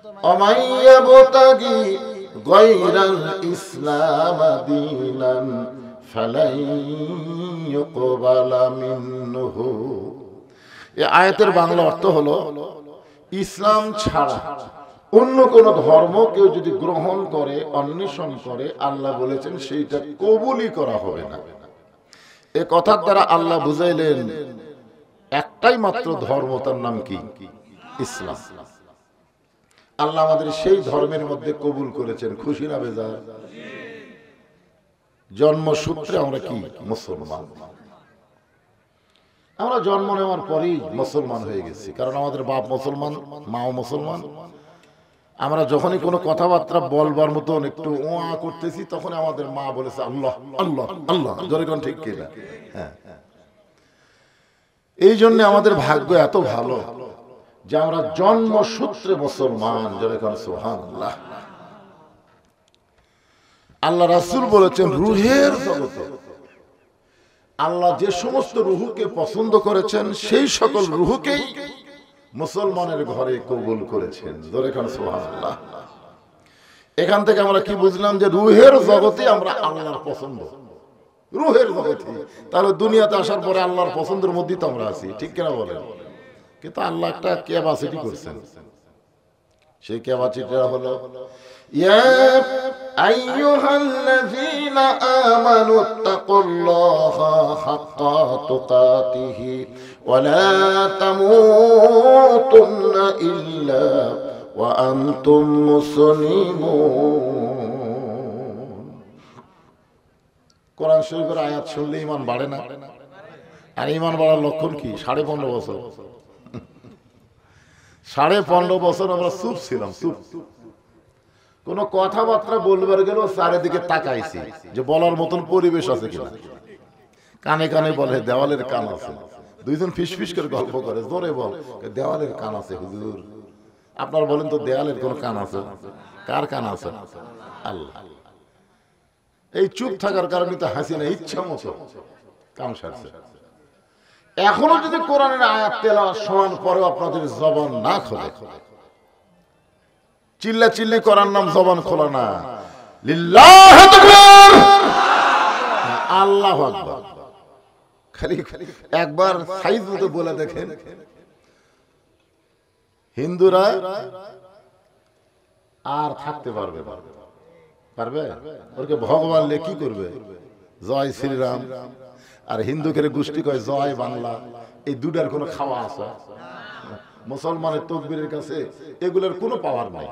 ومن يبتغي غير الإسلام دينا فلن يقبل منه। এই আয়াতের বাংলা অর্থ হলো ইসলাম ছাড়া অন্য কোন ধর্ম কেউ যদি গ্রহণ করে, অন্বেষণ করে, আল্লাহ বলেছেন সেইটা কবুলই করা হবে না। এ কথার দ্বারা আল্লাহ বুঝাইলেন একটাই মাত্র ধর্ম, তার নাম কি? ইসলাম। আল্লাহ আমাদের সেই ধর্মের মধ্যে কবুল করেছেন, খুশি না বেজার? জন্মসূত্রে আমরা কি মুসলমান। আমরা জন্ম নেওয়ার পরেই মুসলমান হয়ে গেছি, কারণ আমাদের বাপ মুসলমান, মাও মুসলমান। আমরা যখনই কোনো কথাবার্তা বলবার মতন একটু ওয়া করতেছি, তখন আমাদের মা বলেছে আল্লাহ আল্লাহ আল্লাহ, জোরে কোন ঠিক কিনা? হ্যাঁ, এই জন্য আমাদের ভাগ্য এত ভালো যে আমরা জন্মসূত্রে মুসলমান, জোরে কোন সুবহানাল্লাহ। আল্লাহ রাসূল বলেছেন রূহের জগতে আল্লাহ যে সমস্ত রূহকে পছন্দ করেছেন সেই সকল রূহকেই মুসলমানের ঘরে কবুল করেছেন, জোরে কোন সুবহানাল্লাহ। এখান থেকে আমরা কি বুঝলাম? যে রূহের জগতে আমরা আল্লাহর পছন্দ, রূহের জগতে। তাহলে দুনিয়াতে আসার পরে আল্লাহর পছন্দের মধ্যেই তো আমরা আছি, ঠিক কিনা বলেন? কিন্তু আল্লাহ একটা ক্যাপাসিটি করছেন, সেই ক্যাপাসিটিটা হলো ইয়া আইয়ুহাল্লাযীনা আমানুত্তাকুল্লাহা হাক্কা তুকাতিহি ওয়া লা তামুতুন্না ইল্লা ওয়া আনতুম মুসলিমুন। কোরআন শরীফের আয়াত শুনলে ঈমান বাড়ে না? আর ঈমান বাড়ার লক্ষণ কি? 15.5 বছর, 15.5 বছর আমরা চুপ ছিলাম, চুপ। কোন কথাবার্তা বলবার গেল চারিদিকে তাকাইছি যে বলার মতন পরিবেশ আছে কিনা। কানে কানে বলে দেওয়ালের কান আছে, দুইজন ফিসফিস করে গল্প করে, জোরে বল দেওয়ালের কান আছে হুজুর। আপনারা বলেন তো দেওয়ালের কোন কান আছে? কার কান আছে? আল্লাহ। এই চুপ থাকার কারণে তো হাসি না, ইচ্ছা মতো কাম সারছে। এখনো যদি কোরআনের আয়াত তেলাওয়াত শোনার পরেও আপনাদের জবান না খোলে, চিল্লা চিল্লি করার নাম জবান খোলা না। লিল্লাহু আকবার, আল্লাহু আকবার। খালি একবার সাইজ মতো বলে দেখেন, হিন্দুরা আর থাকতে পারবে? পারবে? ওকে ভগবান লে কি করবে? জয় শ্রীরাম। আর হিন্দুকে গোষ্ঠী কয় জয় বাংলা। এই দুটার কোনো খাওয়া আছে? মুসলমানের তাকবীরের কাছে এগুলোর কোনো পাওয়ার নাই।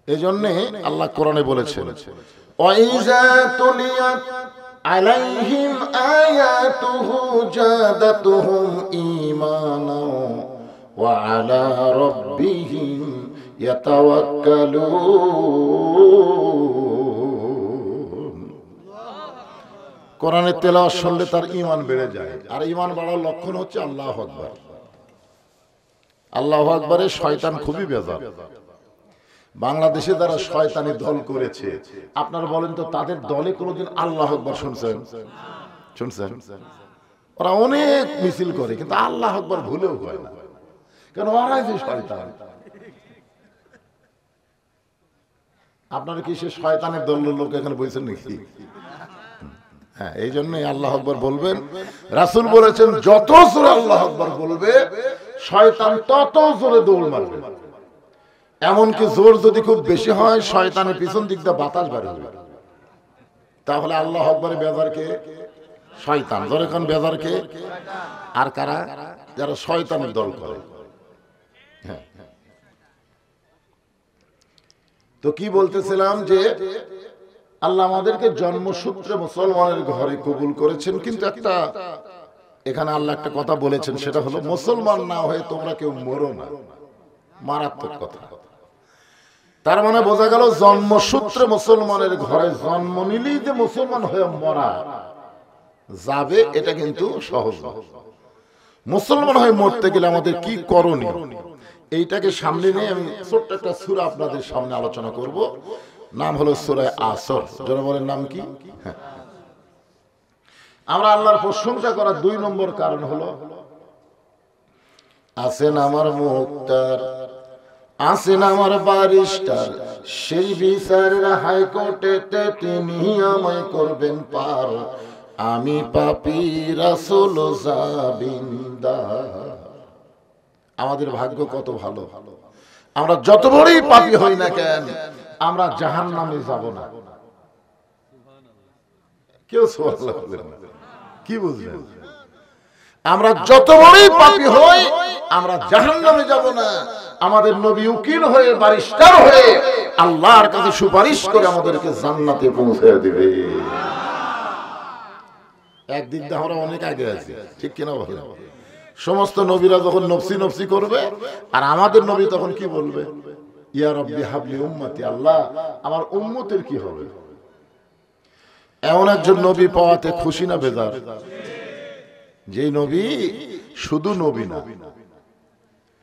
এই জন্য আল্লাহ কোরআনে বলেছেন ওয়াইজা তুলিয়াত আলাইহিম আয়াতুহু জাদাতুহুম ঈমানা ওয়া আলা রাব্বিহিম ইয়াতাওয়াক্কালুন। কোরআনের তেলাওয়াত শুনলে তার ঈমান বেড়ে যায়। আর ঈমান বাড়ার লক্ষণ হচ্ছে আল্লাহু আকবার। আল্লাহু আকবারে শয়তান খুবই বেজার। বাংলাদেশে যারা শয়তানি দল করেছে, আপনারা বলেন তো তাদের দলে কোনোদিন আল্লাহু আকবার শুনছেন? শুনছেন? ওরা অনেক মিছিল করে কিন্তু আল্লাহু আকবার ভুলেও হয় না, কারণ ওরাই যে শয়তান। আপনারা কি সে শয়তানের দলের লোক এখানে বলছেন নাকি? হ্যাঁ, এই জন্যই আল্লাহু আকবার বলবেন। রাসূল বলেছেন যত জোরে আল্লাহু আকবার বলবে শয়তান তত জোরে দৌড় মারবে। এমনকি জোর যদি খুব বেশি হয় শয়তানের পিছন দিক দিয়ে বাতাস বের হবে। তাহলে আল্লাহু আকবারে বেজার কে? শয়তান। জোরে কোন বেজার কে? আর কারা? যারা শয়তানের দল করে। হ্যাঁ, তো কি বলতেছিলাম যে আল্লাহ আমাদেরকে জন্মসূত্রে মুসলমানের ঘরে কবুল করেছেন, কিন্তু একটা এখানে আল্লাহ একটা কথা বলেছেন, সেটা হলো মুসলমান না হয়ে তোমরা কেউ মরো না। মারাত্মক কথা। তার মানে বোঝা গেল জন্মসূত্রে মুসলমানের ঘরে জন্ম নিলেই যে মুসলমান হয়ে মরা যাবে এটা কিন্তু সহজ না। মুসলমান হয়ে মরতে গেলে আমাদের কি করণীয়, এইটাকে সামনে নিয়ে আমি ছোট্ট একটা সূরা আপনাদের সামনে আলোচনা করব। নাম হলো সূরা আসর। যারা বলেন নাম কি? হ্যাঁ, আমরা আল্লাহর প্রশংসা করার 2 নম্বর কারণ হলো আছেন আমার মুক্তার, আছেন আমার ব্যারিস্টার, সেই বিচারের হাইকোর্টেতে তিনি আমায় করবেন পার, আমি পাপী রাসূল জাবিন্দার। আমাদের ভাগ্য কত ভালো, আমরা যত বড়ই পাপী হই না কেন আমরা জাহান্নামে যাব না। কেউ সুবহানাল্লাহ বলেন না, কি বুঝলেন? আমরা যত বড়ই পাপী হই আমরা জাহান্নামে যাব না। আমাদের নবী উকিল হয়ে ব্যারিস্টার হয়ে আল্লাহর কাছে সুপারিশ করে আমাদেরকে জান্নাতে পৌঁছে দেবে। একদিক দিয়ে আমরা অনেক আগে আছি, ঠিক কিনা বলেন? সমস্ত নবীরা যখন নফসি নফসি করবে আর আমাদের নবী তখন কি বলবে? ইয়া রাব্বি হাবলি উম্মতি, আল্লাহ আমার উম্মতের কি হবে? এমন একজন নবী পাওয়াতে খুশি না বেজার? যে নবী শুধু নবী না,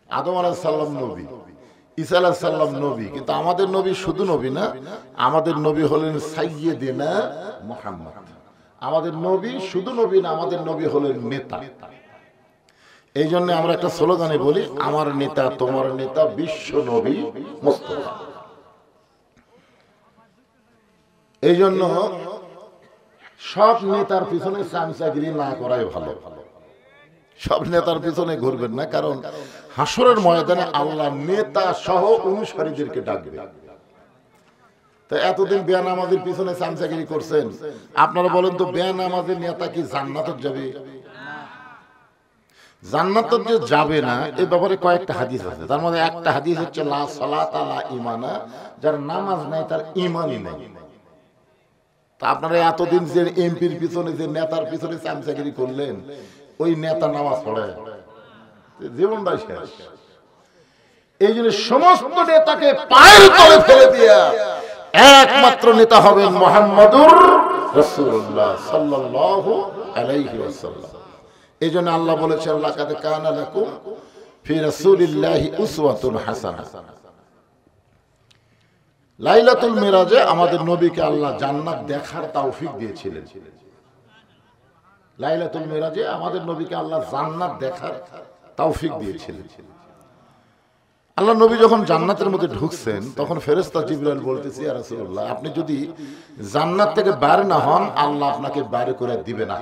আদম আলাইহিস সালাম নবী, ঈসা আলাইহিস সালাম নবী, কিন্তু আমাদের নবী শুধু নবী না, আমাদের নবী হলেন সাইয়্যিদিনা মুহাম্মদ। আমাদের নবী শুধু নবী না, আমাদের নবী হলেন নেতা। এই জন্য আমরা একটা স্লোগানে বলি, আমার নেতা তোমার নেতা বিশ্ব নবী মুস্তাফা। এই জন্য সব নেতার পিছনে চামচাগিরি না করাই ভালো। সব নেতার পিছনে ঘুরবেন না, কারণ হাসরের ময়দানে আল্লাহ নেতা সহ অনুসারীদেরকে ডাকবে। তো এতদিন বেনামাজের পিছনে চামচাগিরি করছেন, আপনারা বলেন তো বেনামাজের নেতা কি জান্নাতে যাবে? জান্নাতে যে যাবে না এই ব্যাপারে কয়েকটা হাদিস আছে। তার মধ্যে একটা হাদিস হচ্ছে লা সালাতা লা ঈমানা, যার নামাজ নাই তার ঈমানই নাই। তা আপনারা এতদিন যে এমপির পিছনে যে নেতার পিছনে চামচাগিরি করলেন, ওই নেতা নামাজ পড়ে জীবনটাই শেষ। এই জন্য সমস্ত নেতাকে পায়ের তলে ফেলে দিয়া একমাত্র নেতা হবেন মুহাম্মাদুর রাসূলুল্লাহ সাল্লাল্লাহু আলাইহি ওয়াসাল্লাম। এই জন্য আল্লাহ বলেছেন লাকাদ কানা লাকুম ফি রাসূলিল্লাহি উসওয়াতুন হাসানাহ। লাইলাতুল মিরাজে আমাদের নবীকে আল্লাহ জান্নাত দেখার তৌফিক দিয়েছিলেন। লাইলাতুল মিরাজে আমাদের নবীকে আল্লাহ জান্নাত দেখার তৌফিক দিয়েছিলেন। আল্লাহ নবী যখন জান্নাতের মধ্যে ঢুকছেন তখন ফেরেশতা জিবরাইল বলতেছে, ইয়া রাসূলুল্লাহ আপনি যদি জান্নাত থেকে বের না হন আল্লাহ আপনাকে বের করে দিবে না।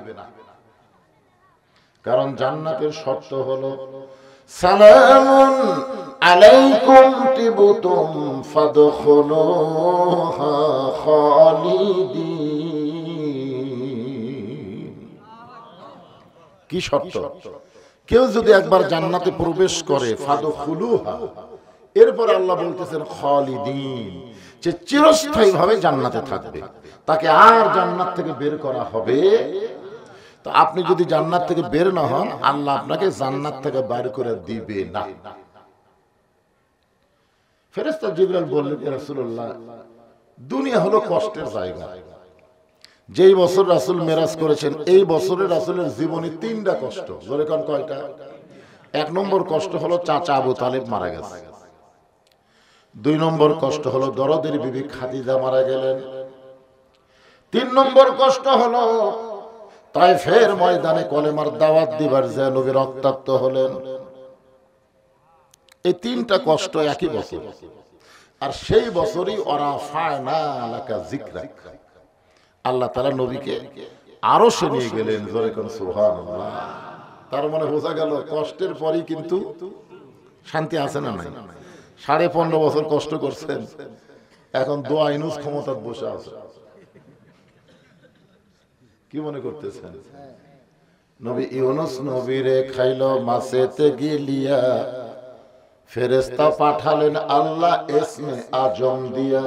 কারণ জান্নাতের শর্ত হলো সালামুন আলাইকুম তিবতুম ফাদখুলুহা খালিদিন। কি শর্ত? কেউ যদি একবার জান্নাতে প্রবেশ করে ফাদখুলুহা, এরপর আল্লাহ বলতেছেন খালিদিন, যে চিরস্থায়ী ভাবে জান্নাতে থাকবে, তাকে আর জান্নাত থেকে বের করা হবে। তো আপনি যদি জান্নাত থেকে বের না হন আল্লাহ আপনাকে জান্নাত থেকে বের করে দিবে না। ফেরেশতা জিবরাইল বললেন, ইয়া রাসূলুল্লাহ দুনিয়া হলো কষ্টের জায়গা। যেই বছর রাসূল মেরাজ করেছেন এই বছরে রাসূলের জীবনে 3টা কষ্ট। জোরে কোন কয়টা? 1 নম্বর কষ্ট হলো চাচা আবু তালেব মারা গেছে। 2 নম্বর কষ্ট হলো দরদের বিবি খাদিজা মারা গেলেন। 3 নম্বর কষ্ট হলো তায়েফের ময়দানে কলেমার দাওয়াত দিবার যে নবী রক্তাক্ত হলেন। এই 3টা কষ্ট একই বছর, আর সেই বছরই ওরাফানা লাকা যিকরাক, আল্লাহ তাআলা নবীকে আরশে নিয়ে গেলেন। জোরে কোন সুবহানাল্লাহ। তার মানে বোঝা গেল কষ্টের পরই কিন্তু শান্তি আছে না নাই? 15.5 বছর কষ্ট করছেন, এখন দোয়া ইনুস ক্ষমতার বসে আছে। কি মনে করতেছেন? নবী ইউনুস নবীরে খাইলো মাছেতে গিলিয়া, ফেরেশতা পাঠালেন আল্লাহ ইসমে আজম দিয়া।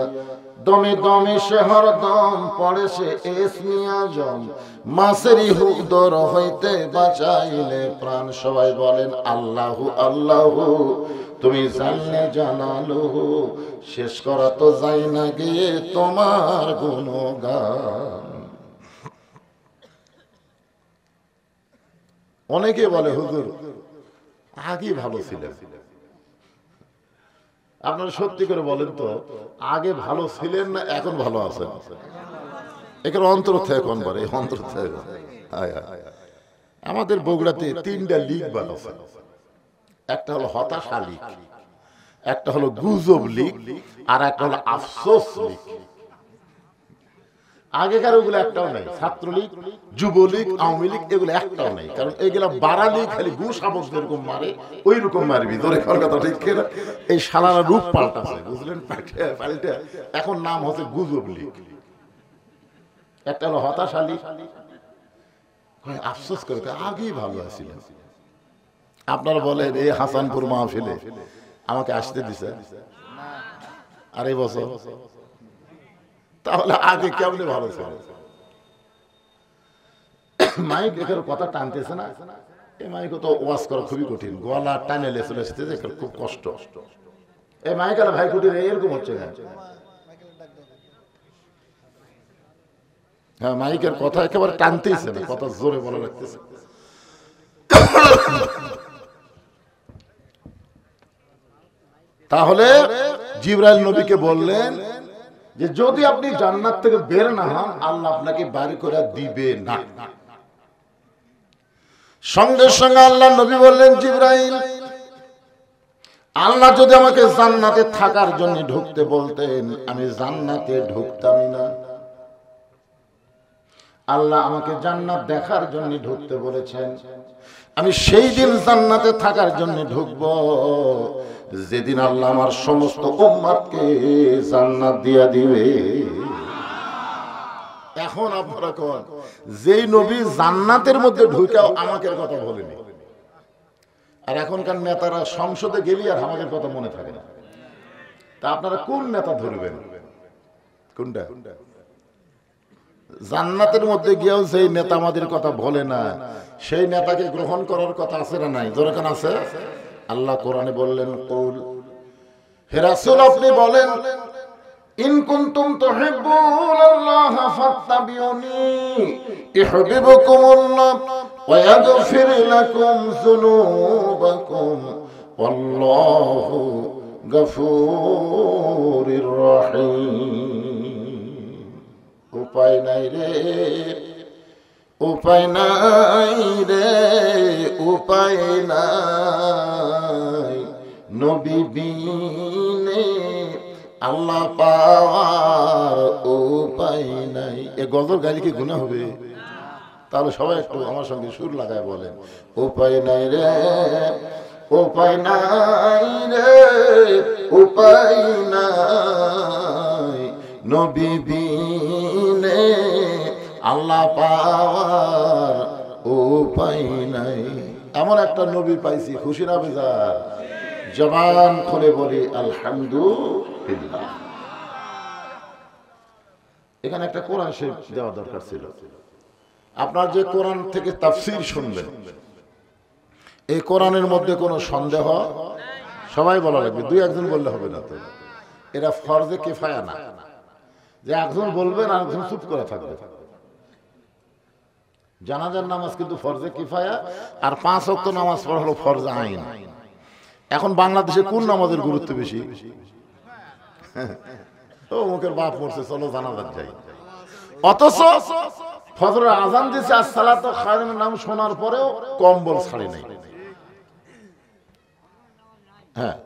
দমে দমে সে হরদম পড়ে সে ইসমে আজম, মাছেরই হুদর হইতে বাঁচাইলে প্রাণ। সবাই বলেন আল্লাহু আল্লাহু, তুমি জানলে জানালো, শেষ করা তো যায় না গিয়ে তোমার গুণগান। অনেকে বলে হুজুর আগে ভালো ছিলেন। আপনারা সত্যি করে বলেন তো, আগে ভালো ছিলেন না এখন ভালো আছেন? এখানে অন্তর থেকে কোন বলে অন্তর থেকে। আমাদের বগুড়াতে 3টা লিগ আছে। একটা হলো হতাশা লীগ, একটা হলো গুজব লীগ আর একটা হলো আফসোস লীগ। আগেকার ওগুলো একটাও নাই, ছাত্রলীগ, যুবলীগ, আওয়ামী লীগ এগুলো একটাও নাই, কারণ এগুলা বাড়ালি খালি ঘু শাবক যেরকম মারে ওই রকম মারবি। ধরে কথা ঠিক কিনা? এই শালারা রূপ পাল্টাছে, বুঝলেন? পাল্টে এখন নাম হচ্ছে গুজব লীগ। একটা হলো হতাশা লীগ, আফসোস করে আগেই ভালো আছিল। আপনারা বলেন এই হাসানপুর মাহফিলে আমাকে আসতে দিছে আর এই বছর, তাহলে আগে কেমনে ভালো ছিল? মাইক এখানে কথা টানতেছে না, এই মাইক তো ওয়াজ করা খুবই কঠিন, গলা টানে চলে আসতে খুব কষ্ট। এই মাইক আর ভাই কুটির এরকম হচ্ছে না। হ্যাঁ, মাইকের কথা একেবারে টানতেইছে না, কথা জোরে বলা লাগতেছে। তাহলে জিবরাইল নবীকে বললেন যে যদি আপনি জান্নাত থেকে বের না হন আল্লাহ আপনাকে বাড়ি করে দিবে না। সঙ্গে সঙ্গে আল্লাহ নবী বললেন, জিবরাইল, আল্লাহ যদি আমাকে জান্নাতে থাকার জন্য ঢুকতে বলতেন আমি জান্নাতে ঢুকতামই না। আল্লাহ আমাকে জান্নাত দেখার জন্য ঢুকতে বলেছেন, আমি সেই দিন জান্নাতে থাকার জন্য ঢুকবো যেদিন আল্লাহ আমার সমস্ত উম্মতকে জান্নাত দিয়া দিবে। এখন আপনারা কোন যেই নবী জান্নাতের মধ্যে ঢুকাও আমাকে কথা বলেনি, আর এখনকার নেতারা সংসদে গেলি আর আমাদের কথা মনে থাকে না। তা আপনারা কোন নেতা ধরবেন? কোনটা? জান্নাতের মধ্যে গিয়েও সেই নেতা আমাদের কথা বলে না, সেই নেতাকে গ্রহণ করার কথা আছে না নাই? যেরকম আছে। আল্লাহ কোরআনে বললেন, কুল, হে রাসূল আপনি বলেন, ইন কুনতুম তুহিব্বুনাল্লাহ ফাত্তাবিউনি ইউহিব্বুকুমুল্লাহ ওয়া ইয়াগফির লাকুম যুনুবাকুম ওয়াল্লাহু গফুরুর রহিম। উপায় নাই রে, উপায় নাই রে, উপায় নাই, নবী বিনে আল্লাহ পাওয়ার উপায় নাই। এ গজল গাইলে কি গুনাহ হবে? তাহলে সবাই একটু আমার সঙ্গে সুর লাগায় বলেন, উপায় নাই রে, উপায় নাই রে, উপায় নাই, নবী বিনে আল্লাহ পাওয়ার উপায় নাই। এমন একটা নবী পাইছি, খুশি না বেজার? জবান খুলে বলি আলহামদুলিল্লাহ। এখানে একটা কোরআন শরীফ দেওয়া দরকার ছিল। আপনার যে কোরআন থেকে তাফসীর শুনবেন, এই কোরআনের মধ্যে কোনো সন্দেহ সবাই বলা লাগবে, দুই একজন বললে হবে না। তো এরা ফরজে কিফায়া না যে একজন বলবেন আর একজন চুপ করে থাকবে। জানাজার নামাজ কিন্তু ফরজে কিফায়া, আর 5 ওয়াক্ত নামাজ পড়া হলো ফরজে আইন। এখন বাংলাদেশে কোন নামাজের গুরুত্ব বেশি? ও মুখের বাপ মরছে, চলো জানাজার যাই। অথচ ফজরের আজান দিছে আসসালাতু খায়রুন মিনান নাম শোনার পরেও কম্বল ছাড়ি নাই। হ্যাঁ,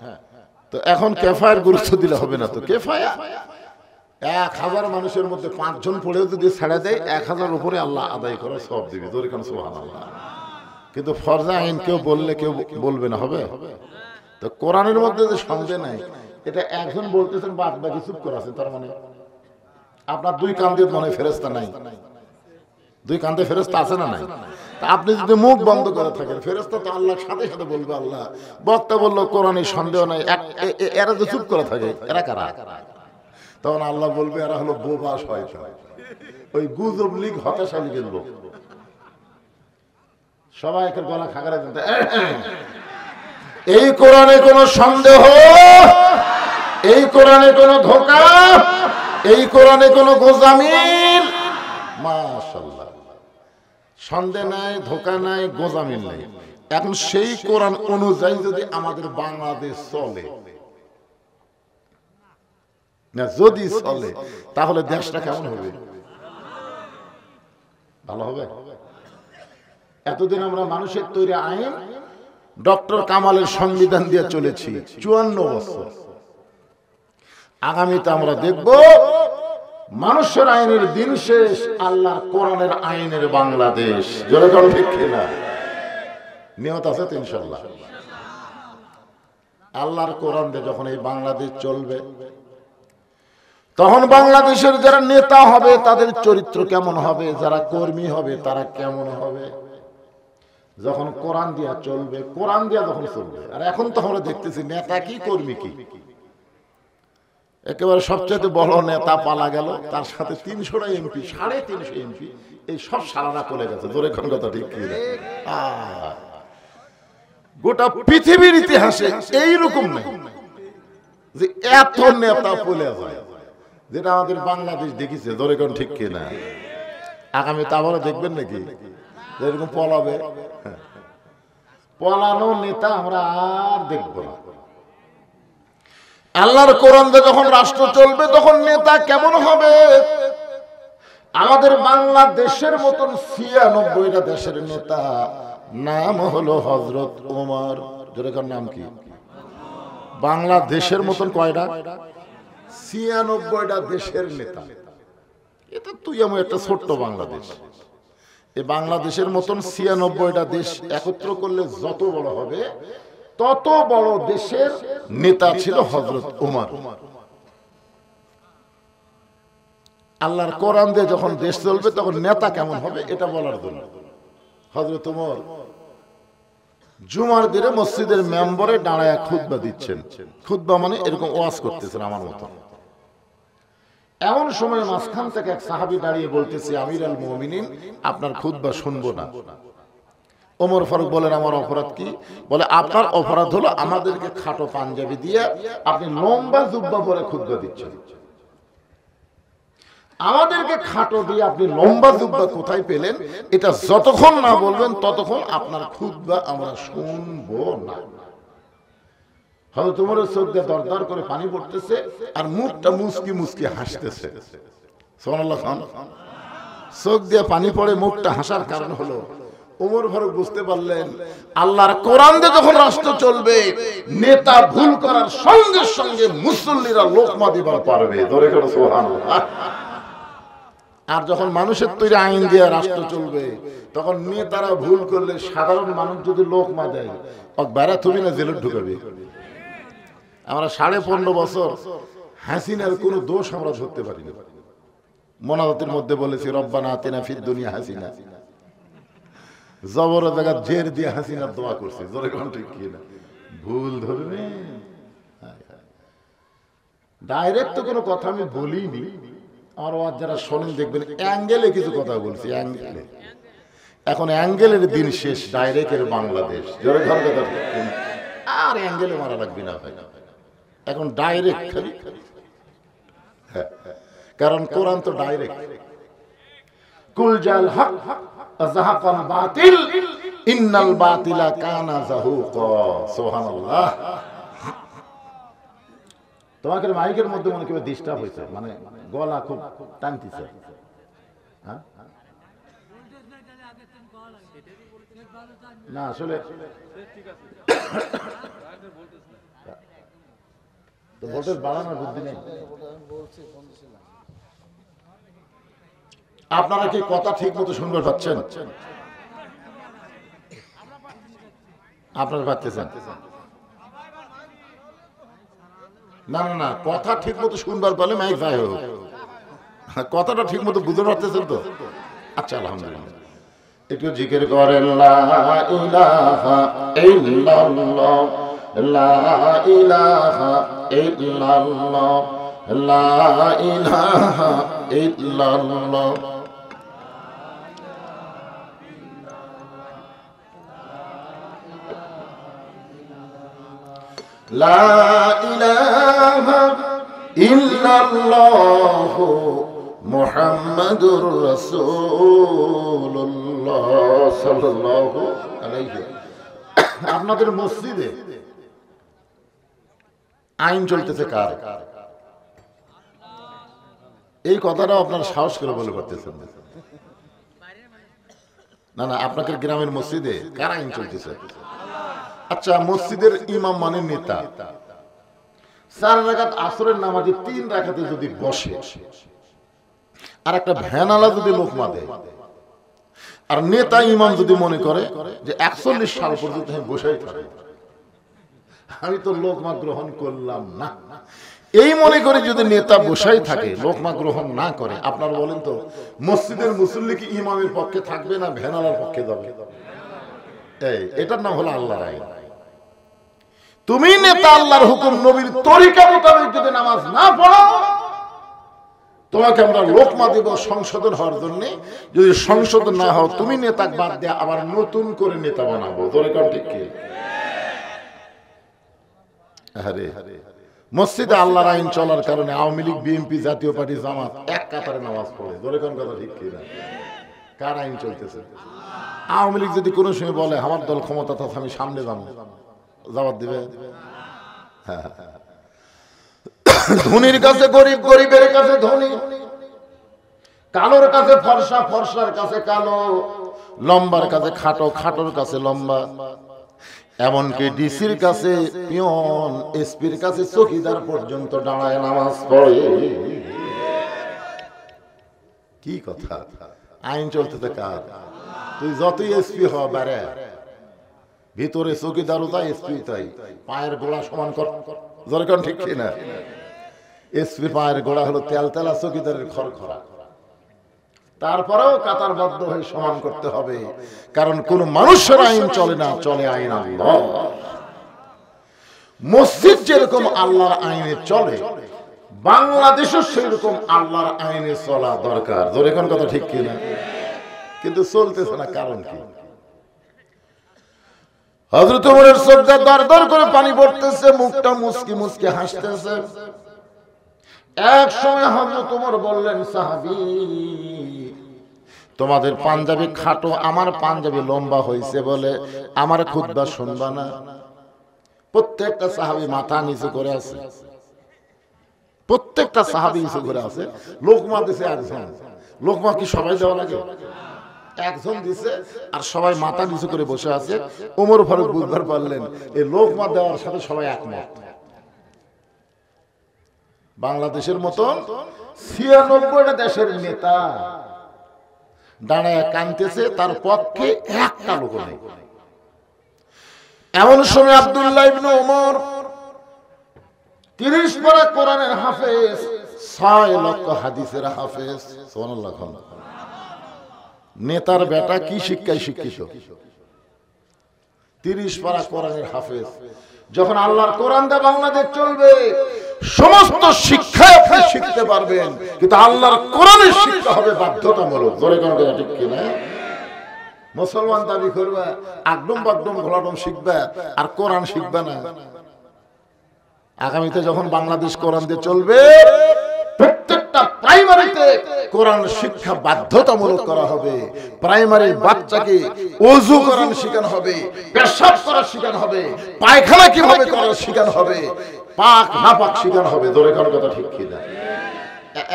তো এখন কিফায়ার গুরুত্ব দিলে হবে না। তো কিফায়া 1000 মানুষের মধ্যে 5 জন পড়েও যদি ছেড়ে দেয় 1000 উপরে আল্লাহ আদায় করে সব দিবে। জোরে কান সুবহানাল্লাহ। কিন্তু ফরজে আইন কেউ বললে কেউ বলবে না, হবে? তো কোরআনের মধ্যে যে সন্দেহ নাই, এটা একজন বলতেছেন বাদ বাকি চুপ করে আছেন, তার মানে আপনার দুই কান দিয়ে মনে ফেরেশতা নাই? দুই কান্দে ফেরেশতা আছে না নাই? তা আপনি যদি মুখ বন্ধ করে থাকেন, ফেরেশতা তো আল্লাহর সাথে সাথে বলবে আল্লাহ বক্তা বললো কোরআনে সন্দেহ নাই, এরা যে চুপ করে থাকে এরা কারা? তখন আল্লাহ বলবে এরা হলো বোবা শয়তান, ওই গুজব লীগ, হতাশা লীগের লোক। সবাই এর গলা খাগড়া দিতে, এই কোরআনে কোনো সন্দেহ, এই কোরআনে কোনো ধোঁকা, এই কোরআনে কোনো গোজামিল, মাশাআল্লাহ, সন্দেহ নাই, ধোঁকা নাই, গোজামিল নাই। এখন সেই কোরআন অনুযায়ী যদি আমাদের বাংলাদেশ চলে না, যদি চলে, তাহলে দেশটা কেমন হবে? ভালো হবে। এতদিন আমরা মানুষের তৈরি আইন ডক্টর কামালের সংবিধান দিয়ে চলেছি 54 বছর। আগামীতে আমরা দেখব মানুষের আইনের দিন শেষ, আল্লাহর কোরআনের আইনের বাংলাদেশ। জোরে কোন ঠিক কিনা? নিয়ত আছে তো ইনশাআল্লাহ। আল্লাহর কোরআন দিয়ে যখন এই বাংলাদেশ চলবে, তখন বাংলাদেশের যারা নেতা হবে তাদের চরিত্র কেমন হবে, যারা কর্মী হবে তারা কেমন হবে। যখন কোরআন দিয়া চলবে, কোরআন দিয়া যখন চলবে। আর এখন তো আমরা দেখতেছি নেতা কি কর্মী কি, একেবারে সবচেয়ে বড় নেতা পালা গেল, তার সাথে 300টা এমপি, 350 এমপি, এই সব সালানা চলে গেছে। জোরে কোন কথা ঠিক কি? গোটা পৃথিবীর ইতিহাসে এইরকম নেই যে এত নেতা পলে যায়, যেটা আমাদের বাংলাদেশ দেখিছে। জোরে কোন ঠিক কিনা? আগামীতে আবারও দেখবেন নাকি যেরকম পলাবে? পলানো নেতা আমরা আর দেখব না। আল্লাহর কোরআন দিয়ে যখন রাষ্ট্র চলবে তখন নেতা কেমন হবে? আমাদের বাংলাদেশের মতন 96টা দেশের নেতা, নাম হলো হযরত ওমর। যেটার নাম কি? বাংলাদেশের মতন কয়টা? 96টা দেশের নেতা। এটা তুই আমি একটা ছোট্ট বাংলাদেশ। এই বাংলাদেশের মতন 96টা দেশ একত্র করলে যত বড় হবে, তত বড় দেশের নেতা ছিল হযরত ওমর। আল্লাহর কোরআন দিয়ে যখন দেশ চলবে তখন নেতা কেমন হবে এটা বলার জন্য হযরত ওমর জুমার দিনে মসজিদের মেম্বরে দাঁড়ায় খুতবা দিচ্ছেন। খুতবা মানে এরকম ওয়াজ করতেছেন আমার মতো। এমন সময় মাঝখান থেকে এক সাহাবী দাঁড়িয়ে বলতেছে, আমির আল মুমিনিন, আপনার খুতবা শুনবো না। ওমর ফারুক বলেন, আমার অপরাধ কি? বলে, আপনার অপরাধ হলো আমাদেরকে খাটো পাঞ্জাবি দিয়ে আপনি লম্বা জুব্বা পরে খুতবা দিচ্ছেন। আমাদেরকে খাটো দিয়ে আপনি লম্বা জুব্বা কোথায় পেলেন? এটা যতক্ষণ না বলবেন ততক্ষণ আপনার খুতবা আমরা শুনবো না। হযরত ওমরের চোখ দিয়ে দরদর করে পানি পড়তেছে আর মুখটা মুচকি মুচকি হাসতেছে। সুবহানাল্লাহ। চোখ দিয়ে পানি পড়ে মুখটা হাসার কারণ হলো ওমর ফারুক বুঝতে পারলেন আল্লাহর কোরআন দিয়ে যখন রাষ্ট্র চলবে, নেতা ভুল করার সঙ্গে সঙ্গে মুসল্লিরা লোকমা দিবার পারবে। ধরে করে সুবহানাল্লাহ। আর যখন মানুষের তৈরি আইন দিয়ে রাষ্ট্র চলবে, তখন নেতারা ভুল করলে সাধারণ মানুষ যদি লোকমা দেয়, বাইরে তুমি না জেলে ঢুকাবে। আমরা 15.5 বছর হাসিনার কোনো দোষ আমরা ধরতে পারি না। মোনাজাতের মধ্যে বলেছি, রব্বানা আতিনা ফিদ দুনিয়া হাসিনা। জবর জায়গা জের দিয়ে হাসিনার দোয়া করছে। জোরে কোন ঠিক কি না? ভুল ধরবে ডাইরেক্ট তো কোনো কথা আমি বলিনি। আমার ওয়াজ যারা শোনেন দেখবেন অ্যাঙ্গেলে কিছু কথা বলছি, অ্যাঙ্গেলে। এখন অ্যাঙ্গেলের দিন শেষ, ডাইরেক্টের বাংলাদেশ। জোরে ঘর কথা আর অ্যাঙ্গেলে মারা লাগবে না ভাই, এখন ডাইরেক্ট খালি। কারণ কোরআন তো ডাইরেক্ট। কুল জাল হক যাহাকাল বাতিল ইন্নাল বাতিলা কানা যাহুকা। সুবহানাল্লাহ। তোমাকে মাইকের মধ্যে মনে কেউ ডিস্টার্ব হয়েছে, মানে গলা খুব টানতেছে। হ্যাঁ না, আসলে ভোটের বাড়ানোর বুদ্ধি নেই। আপনারা কি কথা ঠিক মতো শুনতে পাচ্ছেন? আপনারা পাচ্ছেন না? না না, কথা ঠিক মতো শুনবার পারলে মাইক যাই হোক, কথাটা ঠিক মতো বুঝতে পারতেছেন তো? আচ্ছা, আলহামদুলিল্লাহ। একটু জিকির করেন, লা ইলাহা ইল্লাল্লাহ, লা ইলাহা ইল্লাল্লাহ, লা ইলাহা ইল্লাল্লাহ। লা ইলাহা ইল্লাল্লাহ মুহাম্মাদুর রাসূলুল্লাহ সাল্লাল্লাহু আলাইহি। আপনাদের মসজিদে আইন চলতেছে কার? এই কথাটাও আপনারা সাহস করে বলে পারতেছেন না? না, আপনাদের গ্রামের মসজিদে কার আইন চলতেছে? আচ্ছা, মসজিদের ইমাম মানে নেতা, 4 রাকাত আসরের নামাজে 3 রাকাতে যদি বসে, আর একটা ভ্যানালা যদি লোকমা দেয়, আর নেতা ইমাম যদি মনে করে যে 41 সাল পর্যন্ত আমি বসেই থাকি, আমি তো লোকমা গ্রহণ করলাম না, এই মনে করে যদি নেতা বসাই থাকে, লোকমা গ্রহণ না করে, আপনার বলেন তো মসজিদের মুসল্লি কি ইমামের পক্ষে থাকবে না ভ্যানালার পক্ষে যাবে? এটার নাম হলো আল্লাহর আইন। তুমি নেতা, আল্লাহর হুকুম নবীর তরিকা মোতাবেক যদি নামাজ না পড়ো, তোমাকে আমরা লোকমা দেব সংশোধন হওয়ার জন্য। যদি সংশোধন না হও, তুমি নেতা বাদ দিয়ে আবার নতুন করে নেতা বানাবো। ঠিক কি? আরে মসজিদে আল্লাহর আইন চলার কারণে আওয়ামী লীগ, বিএনপি, জাতীয় পার্টি, জামাত এক কাতারে নামাজ পড়ে। ধরে কোন কথা ঠিক কি না? কার আইন চলতেছে? আওয়ামী লীগ যদি কোনো সময় বলে আমার দল ক্ষমতা থাকে, আমি সামনে যাবো, জবাব দিবে? হ্যাঁ। ধনীর কাছে গরিব, গরিবের কাছে ধনী, কালোর কাছে ফর্সা, ফর্সার কাছে কালো, লম্বার কাছে খাটো, খাটোর কাছে লম্বা, এমনকি ডিসির কাছে পিয়ন, এসপির কাছে চৌকিদার পর্যন্ত দাঁড়ায় নামাজ পড়ে। কি কথা? আইন চলতে কার? তুই যতই এসপি হ বারে, ভিতরে চৌকিদারও তাই, এসপি তাই, পায়ের গোড়া সমান কর। যেরকম ঠিক না? এসপি পায়ের গোড়া হলো তেলতেলা, চৌকিদারের খড়খড়া। তারপরেও কাতারবদ্ধ হয়ে সমান করতে হবে, কারণ কোন মানুষের আইন চলে না, চলে আইন আল্লাহ। মসজিদ যেরকম আল্লাহর আইনে চলে, বাংলাদেশও সেরকম আল্লাহর আইনে চলা দরকার। ধরে কোন কথা ঠিক কিনা? কিন্তু চলতেছে না, কারণ কি? হযরত ওমরের চোখটা দর দর করে পানি পড়তেছে, মুখটা মুচকি মুচকি হাসতেছে। এক সময় হযরত ওমর বললেন, সাহাবী, তোমাদের পাঞ্জাবি খাটো, আমার পাঞ্জাবি লম্বা হয়েছে বলে আমার খুতবা শুনবা না? প্রত্যেকটা সাহাবী মাথা নিচু করে আছে, প্রত্যেকটা সাহাবী নিচু করে আছে। লোকমা দিছে একজন। লোকমা কি সবাই দেওয়া লাগে? একজন দিছে, আর সবাই মাথা নিচু করে বসে আছে। ওমর ফারুক বুঝতে পারলেন এই লোকমা দেওয়ার সাথে সবাই একমত। বাংলাদেশের মতন 96টা দেশের নেতা দাঁড়ায় কাঁদতেছে, তার পক্ষে একটা লোক নেই। এমন সময় আব্দুল্লাহ ইবনে ওমর 30 পারা কোরআনের হাফেজ, 6 লক্ষ হাদিসের হাফেজ, সুবহানাল্লাহ। নেতার বেটা কি শিক্ষায় শিক্ষিত? 30 পারা কোরআনের হাফেজ। যখন আল্লাহর কোরআন দিয়ে বাংলাদেশ চলবে, সমস্ত শিক্ষা আপনি শিখতে পারবেন, কিন্তু আল্লাহর কোরআনের শিক্ষা হবে বাধ্যতামূলক। জোরে কোন কথা ঠিক কিনা? মুসলমান দাবি করবে, আগডম বাগডম ঘোলাডম শিখবে, আর কোরআন শিখবে না। আগামীতে যখন বাংলাদেশ কোরআন দিয়ে চলবে, প্রত্যেকটা প্রাইমারিতে কোরআন শিক্ষা বাধ্যতামূলক করা হবে। প্রাইমারি বাচ্চাকে ওযু করার শেখানো হবে, পেশাব করার শেখানো হবে, পায়খানা কিভাবে করার শেখানো হবে, পাক নাপাক শেখানো হবে। ধরে কোন কথা ঠিক কি না?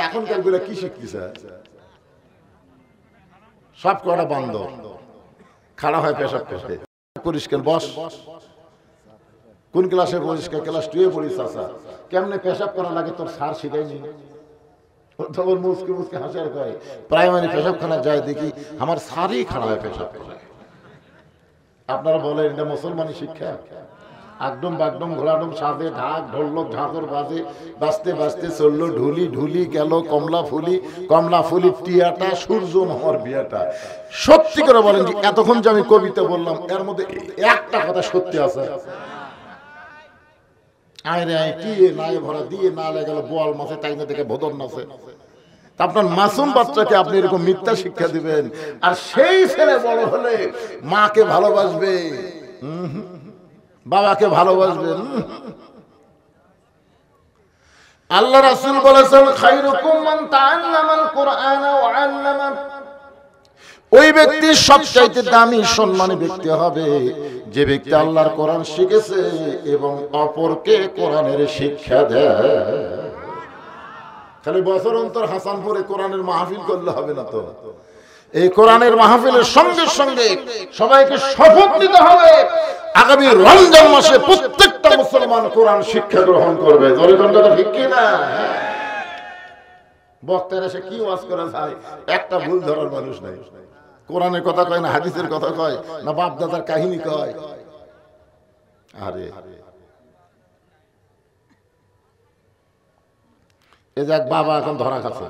এখনকার গুলো কি শিখতেছে? সব কটা বান্দর, খাড়া হয় পেশাব করতে। পরিষ্কার বস, কোন ক্লাসে পরিষ্কার? ক্লাস 2 এ পড়িস। চাচা কেমনে পেশাব করা লাগে তোর স্যার শিখায়নি? তখন মুসকে মুসকে হাসার করে। প্রাইমারি পেশাবখানা যায়, দেখি আমার স্যারই খাড়া হয় পেশাব করে। আপনারা বলেন এটা মুসলমানি শিক্ষা? আগডম বাগডম ঘোলাডম সাজে ঢাক ঢোলক ঝাঁকর বাজে, বাজতে বাজতে চললো ঢুলি, ঢুলি গেল কমলা ফুলি, কমলা ফুলি টিয়াটা, সূর্য মামার বিয়াটা। সত্যি করে বলেন যে এতক্ষণ যে আমি কবিতা বললাম, এর মধ্যে একটা কথা সত্যি আছে? আয়রে আয় কি নাই ভরা দিয়ে না গেল বোয়াল মাছে, তাই না দেখে ভোদর নাচে। আপনার মাসুম বাচ্চাকে আপনি এরকম মিথ্যা শিক্ষা দিবেন, আর সেই ছেলে বড় হলে মাকে ভালোবাসবে, বাবাকে ভালোবাসবেন। আল্লাহ রাসূল বলেছেন, খায়রুকুম মান তাআল্লামাল কুরআন ওয়া আল্লামা। ওই ব্যক্তি সবচাইতে দামি সম্মানী ব্যক্তি হবে যে ব্যক্তি আল্লাহর কোরআন শিখেছে এবং অপরকে কোরআনের শিক্ষা দেয়। খালি বছর অন্তর হাসানপুরে কোরআনের মাহফিল করলে হবে না তো। এই কোরআনের মাহফিলের সঙ্গে সঙ্গে সবাইকে শপথ নিতে হবে আগামী রমজান মাসে প্রত্যেকটা মুসলমান কোরআন শিক্ষা গ্রহণ করবে। জোরে কোন কথা ঠিক কি না? বক্তারা সে কি ওয়াজ করে যায়, একটা ভুল ধরার মানুষ নাই। কোরআনের কথা কয় না, হাদিসের কথা কয় না, বাপ দাদার কাহিনী কয়। আরে এই যে এক বাবা এখন ধরা খাচ্ছে,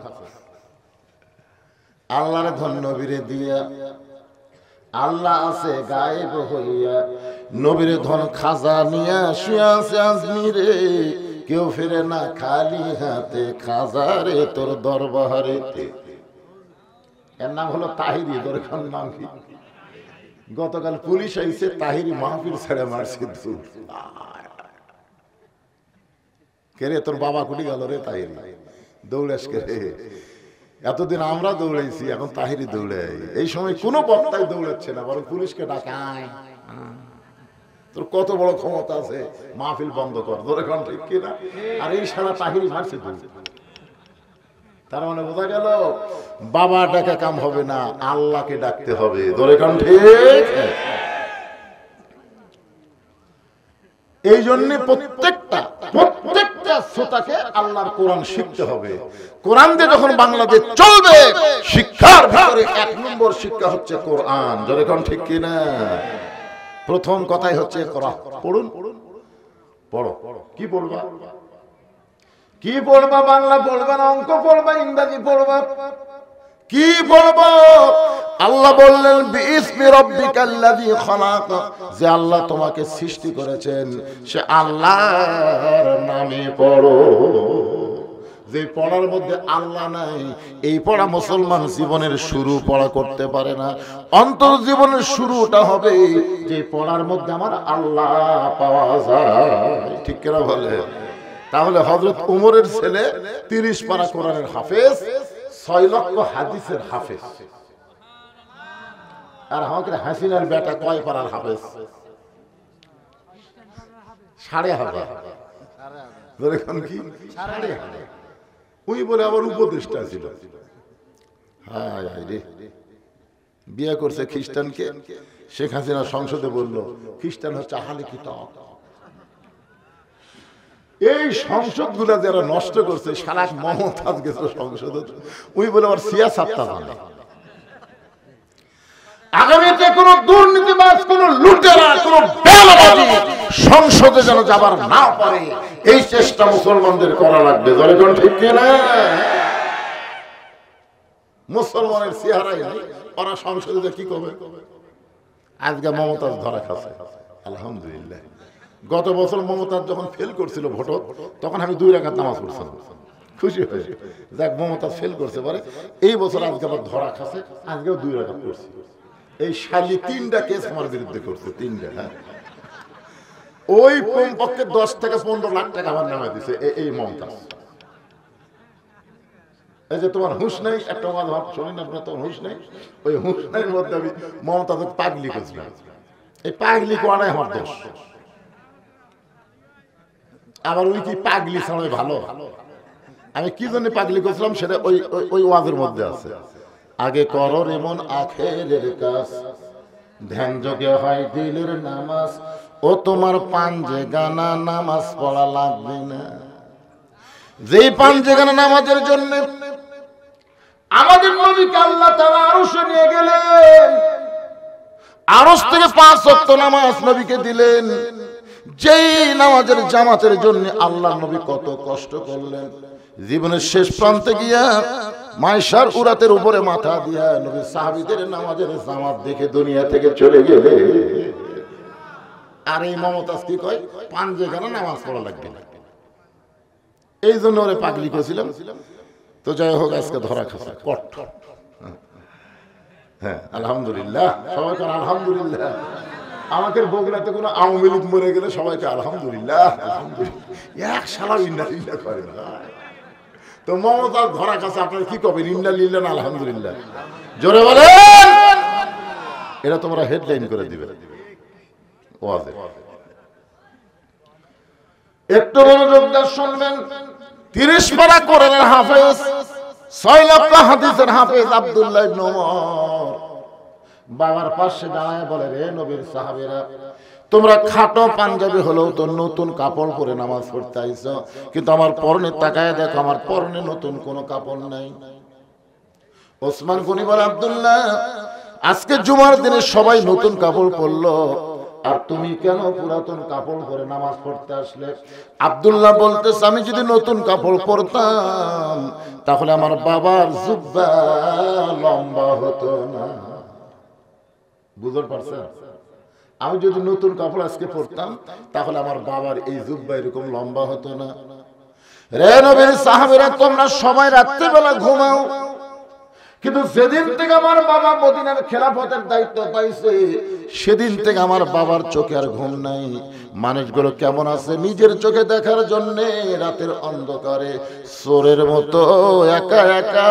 আল্লাহর ধন নবীরে দিয়া, আল্লাহ আছে গায়েব হইয়া, নবীরে ধন খাজা নিয়া শুয়ে আছে আজমিরে, কেউ ফিরে না খালি হাতে, খাজারে তোর দরবারে। এর নাম হলো তাহিরি। দরখান নাম কি? গতকাল পুলিশ আইছে, তাহিরি মাহফিল ছেড়ে মারছে। কে রে তোর বাবা কুটি গেল রে? তাহিরি দৌড়াস কে রে? এতদিন আমরা দৌড়াইছি, এখন তাহিরি দৌড়ে। এই সময় কোনো বক্তাই দৌড়াচ্ছে না, বরং পুলিশকে ডাকায়। তোর কত বড় ক্ষমতা আছে, মাহফিল বন্ধ কর। ধরে কোন ঠিক কিনা? আর এই সারা তাহিরি মারছে। তার মানে বোঝা গেল বাবা ডাকা কাম হবে না, আল্লাহকে ডাকতে হবে। ধরে কোন ঠিক? এই জন্য প্রত্যেকটা শ্রোতাকে আল্লাহর কোরআন শিখতে হবে। কোরআন দিয়ে যখন বাংলাদেশ চলবে, শিক্ষার ভিতরে 1 নম্বর শিক্ষা হচ্ছে কোরআন। জোরে কোন ঠিক কিনা? প্রথম কথাই হচ্ছে পড়ুন। পড়ো। কি পড়বা? কি পড়বা? বাংলা পড়বা না অঙ্ক পড়বা, ইংরেজি পড়বা? কি পড়বো? আল্লাহ বললেন বিইসমি রাব্বিকাল্লাযী খালাক, যে আল্লাহ তোমাকে সৃষ্টি করেছেন সে আল্লাহর নামে পড়ো। যে পড়ার মধ্যে আল্লাহ নাই, এই পড়া মুসলমান জীবনের শুরু পড়া করতে পারে না। অন্তর জীবনের শুরুটা হবে যে পড়ার মধ্যে আমার আল্লাহ পাওয়া যায়। ঠিক কিনা বলে? তাহলে হযরত উমরের ছেলে 30 পারা কোরআনের হাফেজ, 6 লক্ষ হাদিসের হাফেজ। আর আমাদের হাসিনার বেটা কয় পারার হাফেজ? 5,500। কি 5,500? ওই বলে আবার উপদেষ্টা ছিল। হায় হায় রে, বিয়ে করছে খ্রিস্টানকে। শেখ হাসিনা সংসদে বলল খ্রিস্টান হচ্ছে আহলে কিতাব। এই সংসদ গুলা যারা নষ্ট করছে, সারা মমতাজ গেছে সংসদে, ওই বলে আবার সিয়াসাতটা জানে। আগামীতে কোন দুর্নীতিবাজ, কোন লুটেরা, কোন বেলাবাজি সংসদে যেন যাবার না পারে, এই চেষ্টা মুসলমানদের করা লাগবে। জোরে কোন ঠিক কিনা? মুসলমানের চেহারাই নাই, ওরা সংসদে কি করবে? আজকে মমতাজ ধরা খাচ্ছে, আলহামদুলিল্লাহ। গত বছর মমতাজ যখন ফেল করছিল ভোট, তখন আমি 2 রাকাত নামাজ পড়ছিলাম, খুশি হয়ে। যাক, মমতাজ ফেল করছে পারে। এই বছর আজকে আবার ধরা খাচ্ছে, আজকেও 2 রাকাত পড়ছি। এই শালি 3টা কেস আমার বিরুদ্ধে করছে, 3টা। হ্যাঁ, ওই কমপক্ষে 10 থেকে 15 লাখ টাকা আমার নামে দিছে এই মমতাজ। এই যে তোমার হুঁশ নেই, একটা ভাব শোনেন আপনার, তোমার হুঁশ নেই। ওই হুঁশ নেই মধ্যে আমি মমতাজকে পাগলি করছিলাম। এই পাগলি করাই আমার দোষ। আবার ওই কি পাগলি ছাড়াই ভালো? আমি কি জন্য পাগলি করছিলাম সেটা ওই ওয়াজের মধ্যে আছে। আগে করো এমন আখেরের কাজ, ধ্যান যোগে হয় দিলের নামাজ, ও তোমার পাঞ্জে গানা নামাজ পড়া লাগবে না। যেই পাঞ্জে গানা নামাজের জন্য আমাদের নবীকে আল্লাহ তাআলা আরশে নিয়ে গেলেন, আরশ থেকে 5 ওয়াক্ত নামাজ নবীকে দিলেন। যেই নামাজের জামাতের জন্য আল্লাহ নবী কত কষ্ট করলেন, জীবনের শেষ প্রান্তে গিয়া মাইশার উরাতের উপরে মাথা দিয়া নবী সাহাবীদের নামাজের জামাত দেখে দুনিয়া থেকে চলে গেলে। আর এই মমতাজ কি কয়? পাঞ্জে গানা নামাজ পড়া লাগবে না। এই জন্য ওরে পাগলি করেছিলাম। তো যাই হোক, আজকে ধরা খাচ্ছে কট। হ্যাঁ, আলহামদুলিল্লাহ, সবাইকে আলহামদুলিল্লাহ। আমাকে বগুড়াতে কোনো আওয়ামী লীগ মরে গেলে সবাইকে আলহামদুলিল্লাহ, আলহামদুলিল্লাহ। এক শালা ইন্না লিল্লাহ করে না। তো মমতাজ ধরা খাচ্ছে, আপনারা কি করবেন? ইন্না লিল্লাহ না আলহামদুলিল্লাহ? জোরে বলেন। এটা তোমরা হেডলাইন করে দিবে ওয়াজে। একটু মনোযোগ দিয়ে শুনবেন। 30 পারা কোরআনের হাফেজ, 6 লক্ষ হাদিসের হাফেজ আব্দুল্লাহ ইবনে ওমর বাবার পাশে দাঁড়ায় বলে, রে নবীর সাহাবীরা, তোমরা খাটো পাঞ্জাবি হলেও তো নতুন কাপড় পরে নামাজ পড়তে আইছো, কিন্তু আমার পরনে তাকায় দেখো, আমার পরনে নতুন কোনো কাপড় নাই। ওসমান গনি বলে, আব্দুল্লাহ, আজকে জুমার দিনে সবাই নতুন কাপড় পরলো, আর তুমি কেন পুরাতন কাপড় পরে নামাজ পড়তে আসলে? আব্দুল্লাহ বলতেছে, আমি যদি নতুন কাপড় পরতাম তাহলে আমার বাবার জুব্বা লম্বা হতো না। বুঝতে পারছেন? আমি যদি নতুন কাপড় আজকে পরতাম তাহলে আমার বাবার এই জুব্বা এরকম লম্বা হতো না। রে নবীর সাহাবীরা, তোমরা সবাই রাত্রিবেলা ঘুমাও, কিন্তু যেদিন থেকে আমার বাবা মদিনার খেলাফতের দায়িত্ব পাইছে সেদিন থেকে আমার বাবার চোখে আর ঘুম নাই। মানুষগুলো কেমন আছে নিজের চোখে দেখার জন্য রাতের অন্ধকারে চোরের মতো একা একা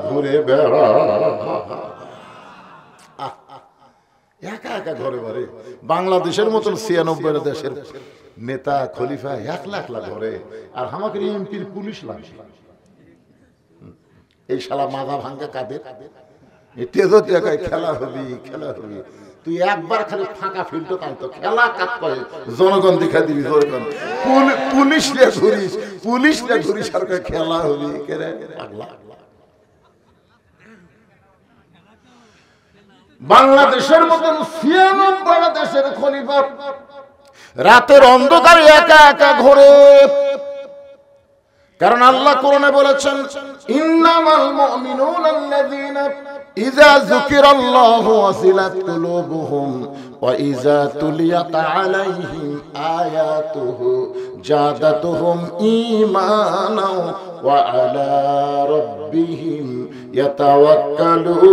ঘুরে বেড়ায়, একা একা ঘরে ঘরে। বাংলাদেশের মতন 96 দেশের নেতা খলিফা একলা একলা ঘরে, আর আমাকে এমপির পুলিশ লাগছে। এই শালা মাথা ভাঙ্গা কাদের? তেজত একাই খেলা হবি, খেলা হবি। তুই একবার খালি ফাঁকা ফিল্ড টানতো, খেলা কাজ করে জনগণ দেখা দিবি, জনগণ পুলিশ রে ঘুরিস, পুলিশ রে ঘুরিস, আর খেলা হবি কেরে পাগলা। বাংলাদেশের মতন 96 দেশের খলিফা রাতের অন্ধকারে একা একা ঘোরে। কারণ আল্লাহ কোরআনে বলেছেন, ইন্নামাল মুমিনুনা আল্লাযীনা ইযা যুকিরাল্লাহু ওয়াজিলাত কুলুবুহুম ওয়া ইযা তুলিয়াত আলাইহিম আয়াতুহু জাদাতুহুম ঈমানাও ওয়া আলা রাব্বিহিম ইয়াতাওয়াক্কালুন।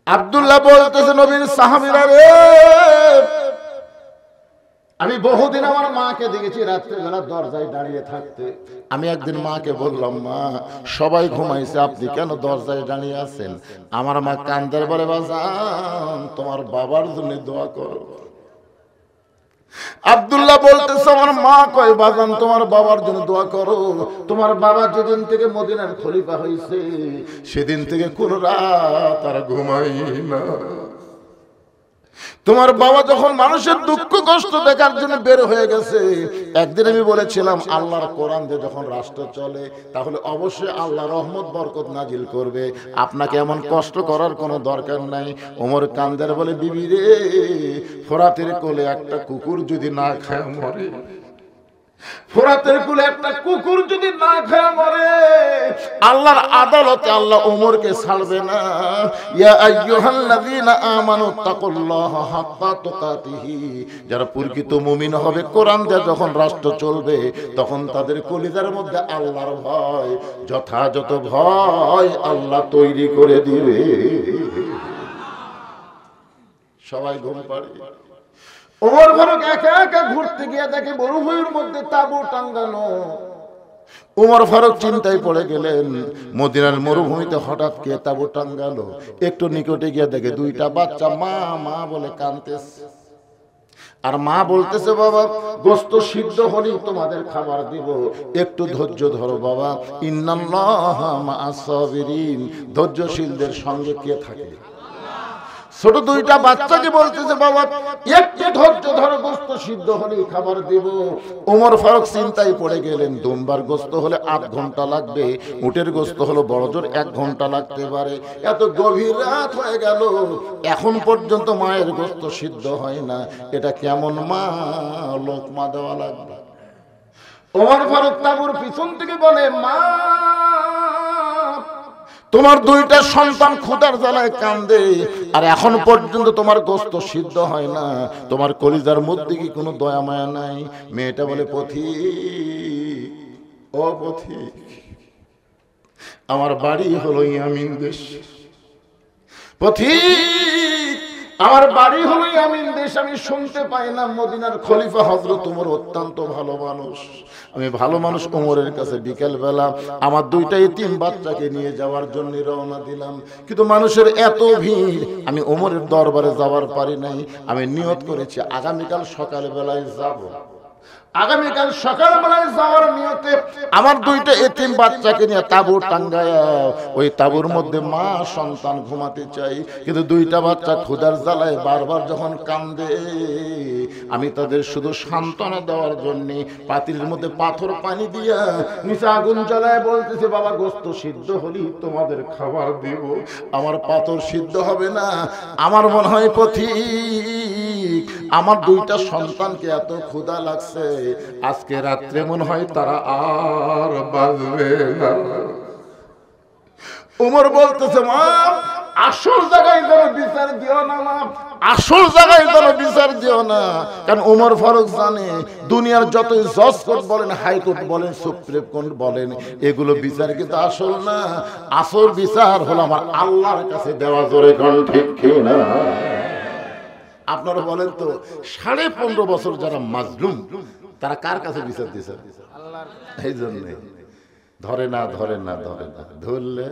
আব্দুল্লাহ বলতেছে, নবীর সাহাবীরা রে, আমি বহুদিন আমার মাকে দেখেছি রাত্রিবেলা দরজায় দাঁড়িয়ে থাকতে। আমি একদিন মাকে বললাম, মা, সবাই ঘুমাইছে, আপনি কেন দরজায় দাঁড়িয়ে আছেন? আমার মা কান্দের বলে, বাজান, তোমার বাবার জন্য দোয়া করো। আব্দুল্লাহ বলতেছে, আমার মা কয়, বাজান, তোমার বাবার জন্য দোয়া করো। তোমার বাবা যেদিন থেকে মদিনার খলিফা হয়েছে সেদিন থেকে কোন রাত আর ঘুমাই না। তোমার বাবা যখন মানুষের দুঃখ কষ্ট দেখার জন্য বের হয়ে গেছে, একদিন আমি বলেছিলাম, আল্লাহর কোরআন দিয়ে যখন রাষ্ট্র চলে তাহলে অবশ্যই আল্লাহ রহমত বরকত নাজিল করবে, আপনাকে এমন কষ্ট করার কোনো দরকার নাই। ওমর কান্দের বলে, বিবি রে, ফোরাতের কোলে একটা কুকুর যদি না খায় মরে, ফোরাতের কোলে একটা কুকুর যদি না খায় মরে, আল্লাহর আদালতে আল্লাহ ওমরকে ছাড়বে না। ইয়া আইয়ুহাল্লাযীনা আমানু তাকুল্লাহা হাক্কা তুকাতিহি, যারা প্রকৃত মুমিন হবে, কোরআন দিয়ে যখন রাষ্ট্র চলবে তখন তাদের কলিজার মধ্যে আল্লাহর ভয়, যথাযথ ভয় আল্লাহ তৈরি করে দিবে। সবাই ঘুম পাড়ে। ওমর ফারুক একা একা ঘুরতে গিয়ে দেখে মরুভূমির মধ্যে তাঁবু টাঙ্গানো। ওমর ফারুক চিন্তায় পড়ে গেলেন, মদিনার মরুভূমিতে হঠাৎ কে তাঁবু টাঙ্গালো? একটু নিকটে গিয়ে দেখে দুইটা বাচ্চা মা মা বলে কাঁদতেছে। আর মা বলতেছে, বাবা, গোশত সিদ্ধ হলেই তোমাদের খাবার দিব, একটু ধৈর্য ধরো বাবা। ইন্নাল্লাহা মা'আস সাবিরিন, ধৈর্যশীলদের সঙ্গে কে থাকে? ছোট দুইটা বাচ্চাকে বলতেছে, বাবা, একটু ধৈর্য ধরো, গোশত সিদ্ধ হলেই খাবার দেব। ওমর ফারুক চিন্তায় পড়ে গেলেন, দুম্বার গোশত হলে 8 ঘন্টা লাগবে, উটের গোশত হলো বড়জোর 1 ঘন্টা লাগতে পারে। এত গভীর রাত হয়ে গেল, এখন পর্যন্ত মায়ের গোশত সিদ্ধ হয় না, এটা কেমন মা, লোকমা দেওয়া লাগবে। ওমর ফারুক তাঁবুর পিছন থেকে বলে, মা, তোমার দুইটা সন্তান ক্ষুধার জ্বালায় কান্দে, আর এখন পর্যন্ত তোমার গোশত সিদ্ধ হয় না, তোমার কলিজার মধ্যে কি কোনো দয়া মায়া নাই? মেয়েটা বলে, পথিক, ও পথিক, আমার বাড়ি হলো ইয়ামিন দেশ। পথিক, আমার বাড়ি হলো ইয়ামিন দেশ। আমি শুনতে পাই না মদিনার খলিফা হযরত ওমর অত্যন্ত ভালো মানুষ। আমি ভালো মানুষ ওমরের কাছে বিকেল বেলা আমার দুইটা এতিম বাচ্চাকে নিয়ে যাওয়ার জন্য রওনা দিলাম, কিন্তু মানুষের এত ভিড়, আমি ওমরের দরবারে যাওয়ার পারি নাই। আমি নিয়ত করেছি আগামীকাল সকাল বেলায় যাব। আগামীকাল সকালবেলায় যাওয়ার নিয়তে আমার দুইটা এতিম বাচ্চাকে নিয়ে তাঁবু টাঙ্গায়া ওই তাঁবুর মধ্যে মা সন্তান ঘুমাতে চাই, কিন্তু দুইটা বাচ্চা ক্ষুধার জ্বালায় বারবার যখন কান্দে, আমি তাদের শুধু সান্ত্বনা দেওয়ার জন্য পাতিলের মধ্যে পাথর পানি দিয়া নিচে আগুন জ্বালায় বলতেছে, বাবা গোস্ত সিদ্ধ হলি তোমাদের খাবার দিব, আমার পাথর সিদ্ধ হবে না। আমার মনে হয় পথিক, আমার দুইটা সন্তানকে এত ক্ষুধা লাগছে, আজকে রাত্রে মনে হয় তারা আর বাঁচবে না। উমর বলতেছে, মা আসল জায়গায় যেন বিচার দিও না, মা আসল জায়গায় যেন বিচার দিও না। কারণ উমর ফারুক জানে দুনিয়ার যতই জজ কোর্ট বলেন, হাইকোর্ট বলেন, সুপ্রিম কোর্ট বলেন, এগুলো বিচার কিন্তু আসল না। আসল বিচার হলো আমার আল্লাহর কাছে দেওয়া। জোরে কোন ঠিক কিনা? আপনারা বলেন তো 15.5 বছর যারা মাজলুম তারা কার কাছে বিচার দিয়েছে? এই জন্য ধরে না ধরলে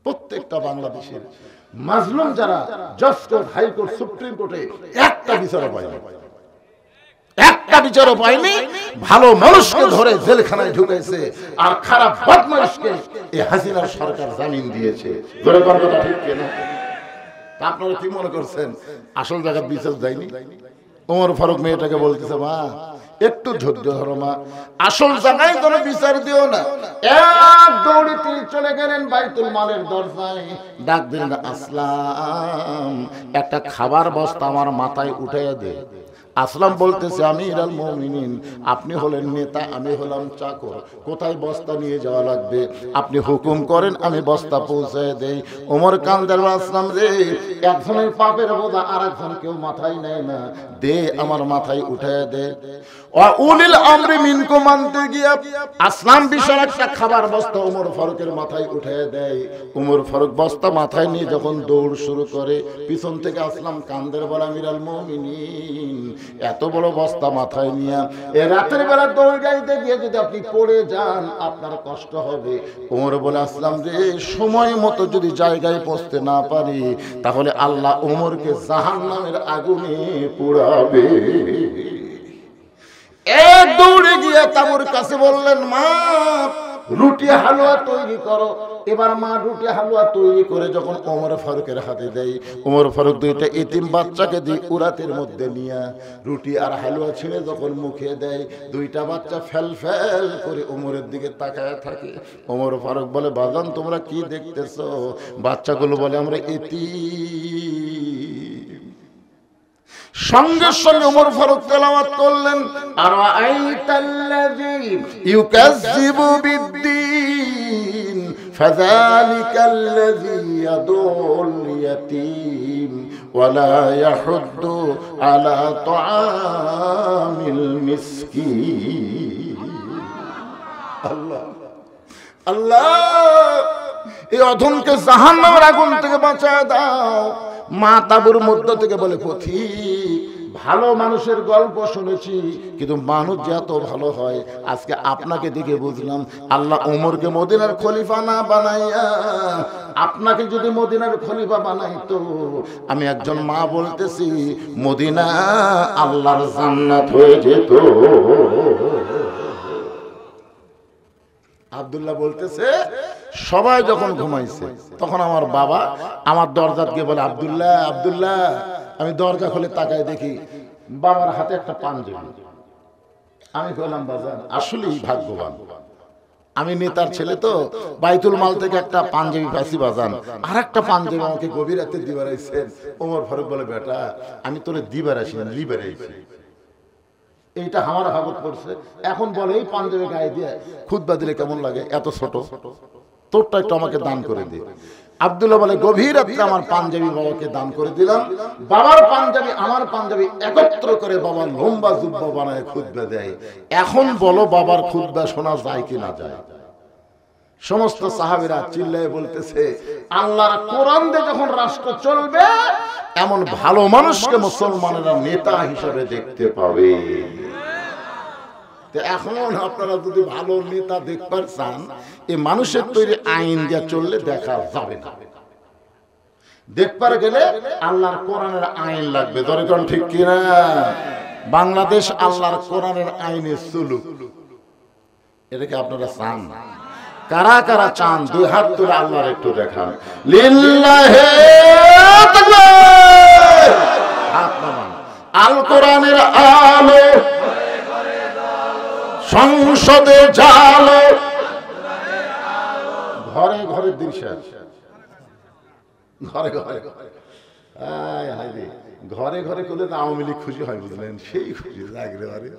প্রত্যেকটা বাংলাদেশের মাজলুম যারা জজ কোর্ট, হাইকোর্ট, সুপ্রিম কোর্টে একটা বিচারও পায়নি, একটা বিচারও পায়নি। ভালো মানুষকে ধরে জেলখানায় ঢুকাইছে, আর খারাপ বদমাইশকে এই হাসিনার সরকার জামিন দিয়েছে। ধরে কথা ঠিক কিনা? আপনারা কি মনে করছেন আসল জায়গায় বিচার যায়নি? ওমর ফারুক মেয়েটাকে বলতেছে, মা একটু ধৈর্য ধরো মা, আসল জায়গায় কোনো বিচার দিও না। এক দৌড়ে তিনি চলে গেলেন বাইতুল মালের দরজায়, ডাক দিলেন, আসলাম একটা খাবার বস্তা আমার মাথায় উঠাইয়া দে। আসলাম বলতেছে, আমিরুল মুমিনিন, আপনি হলেন নেতা, আমি হলাম চাকর, কোথায় বস্তা নিয়ে যাওয়া লাগবে আপনি হুকুম করেন, আমি বস্তা পৌঁছায় দেই। ওমর কান্দার, আসলাম রে, একজনের পাপের বোঝা আর একজন কেউ মাথায় নেয় না, দে আমার মাথায় উঠায় দে। উলিল আমরি মিনকুম আনতে গিয়া আসলাম বিশাল একটা খাবার বস্তা ওমর ফারুকের মাথায় উঠায় দেয়। ওমর ফারুক বস্তা মাথায় নিয়ে যখন দৌড় শুরু করে, পিছন থেকে আসলাম কান্দের, বলে, আমিরুল মুমিনিন, এত বড় বস্তা মাথায় নিয়ে এ রাতের বেলা দৌড় গাইতে গিয়ে যদি আপনি পড়ে যান আপনার কষ্ট হবে। ওমর বলে, আসলাম রে, সময় মতো যদি জায়গায় পৌঁছতে না পারি তাহলে আল্লাহ ওমরকে জাহান্নামের আগুনে পোড়াবে। এক দৌড়ে গিয়ে তাবুর কাছে বললেন, মা রুটি হালুয়া তৈরি করো। এবার মা রুটি হালুয়া তৈরি করে যখন ওমর ফারুকের হাতে দেয়, ওমর ফারুক দুইটা এতিম বাচ্চাকে দিয়ে উরাতের মধ্যে নিয়ে রুটি আর হালুয়া ছিঁড়ে যখন মুখে দেয়, দুইটা বাচ্চা ফেল ফেল করে ওমরের দিকে তাকায় থাকে। ওমর ফারুক বলে, বাজান তোমরা কি দেখতেছো? বাচ্চাগুলো বলে, আমরা এতিম। সঙ্গে সঙ্গে ওমর ফারুক তেলাওয়াত করলেন, আরাআইতাল্লাযী ইউকাযযিবু বিদ্দীন ফাযালিকাল্লাযী ইয়াদুল ইয়াতীম ওয়া লা ইয়াহুদ্দু আলা তুআমিল মিসকিন। আল্লাহ আল্লাহ, এই অধমকে জাহান্নামের আগুন থেকে বাঁচায় দাও। মা তাবুর মধ্য থেকে বলে, পথিক, ভালো মানুষের গল্প শুনেছি, কিন্তু মানুষ যে এত ভালো হয় আজকে আপনাকে দেখে বুঝলাম। আল্লাহ ওমরকে মদিনার খলিফা না বানাইয়া আপনাকে যদি মদিনার খলিফা বানাইতো, আমি একজন মা বলতেছি, মদিনা আল্লাহর জান্নাত হয়ে যেত। আব্দুল্লাহ বলতেছে, সবাই যখন ঘুমাইছে তখন আমার বাবা আমার দরজা গিয়ে বলে, আব্দুল্লাহ আব্দুল্লাহ। আমি দরজা খুলে তাকায় দেখি বাবার হাতে একটা পাঞ্জাবি। আমি বললাম, বাজান আসলেই ভাগ্যবান, আমি নেতার ছেলে তো, বাইতুল মাল থেকে একটা পাঞ্জাবি পাইছি বাজান, আর একটা পাঞ্জাবি আমাকে গভীর রাতে দিবার আইছেন। ওমর ফারুক বলে, বেটা আমি তোরে দিবার আসি না, লিবার আইছি, এইটা আমার ভাগত পড়ছে। এখন বলে, এই পাঞ্জাবি গায়ে দিয়ে খুতবা দিলে কেমন লাগে, এত ছোট, তোরটা একটু আমাকে দান করে দে। আব্দুল্লাহ বলে, গভীর রাত্রে আমার পাঞ্জাবি বাবাকে দান করে দিলাম। বাবার পাঞ্জাবি আমার পাঞ্জাবি একত্র করে বাবার লম্বা জুব্বা বানায় খুতবা দেয়। এখন বলো বাবার খুতবা শোনা যায় কি না যায়? সমস্ত সাহাবীরা চিল্লায় বলতেছে, আল্লাহর কোরআন দিয়ে যখন রাষ্ট্র চলবে এমন ভালো মানুষকে মুসলমানেরা নেতা হিসেবে দেখতে পাবে। এখন আপনারা যদি ভালো নেতা দেখতে চান, এই মানুষের তৈরি আইন দিয়ে চললে দেখা যাবে না। দেখবার গেলে আল্লাহর কোরআনের আইন লাগবে। দরকার ঠিক কিনা? বাংলাদেশ আল্লাহর কোরআনের আইনে চলুক, এটাকে আপনারা চান? কারা কারা চান দুই হাত তুলে আল্লাহর একটু দেখান। লিল্লাহি তাকবীর। হাত নামান। আল কোরআনের আলো সংসদে জালো, ঘরে ঘরে দিন শেষ, ঘরে ঘরে ঘরে ঘরে করলে তো আওয়ামী লীগ খুশি হয়, বুঝলেন? সেই খুশি জাগরে বাড়ি।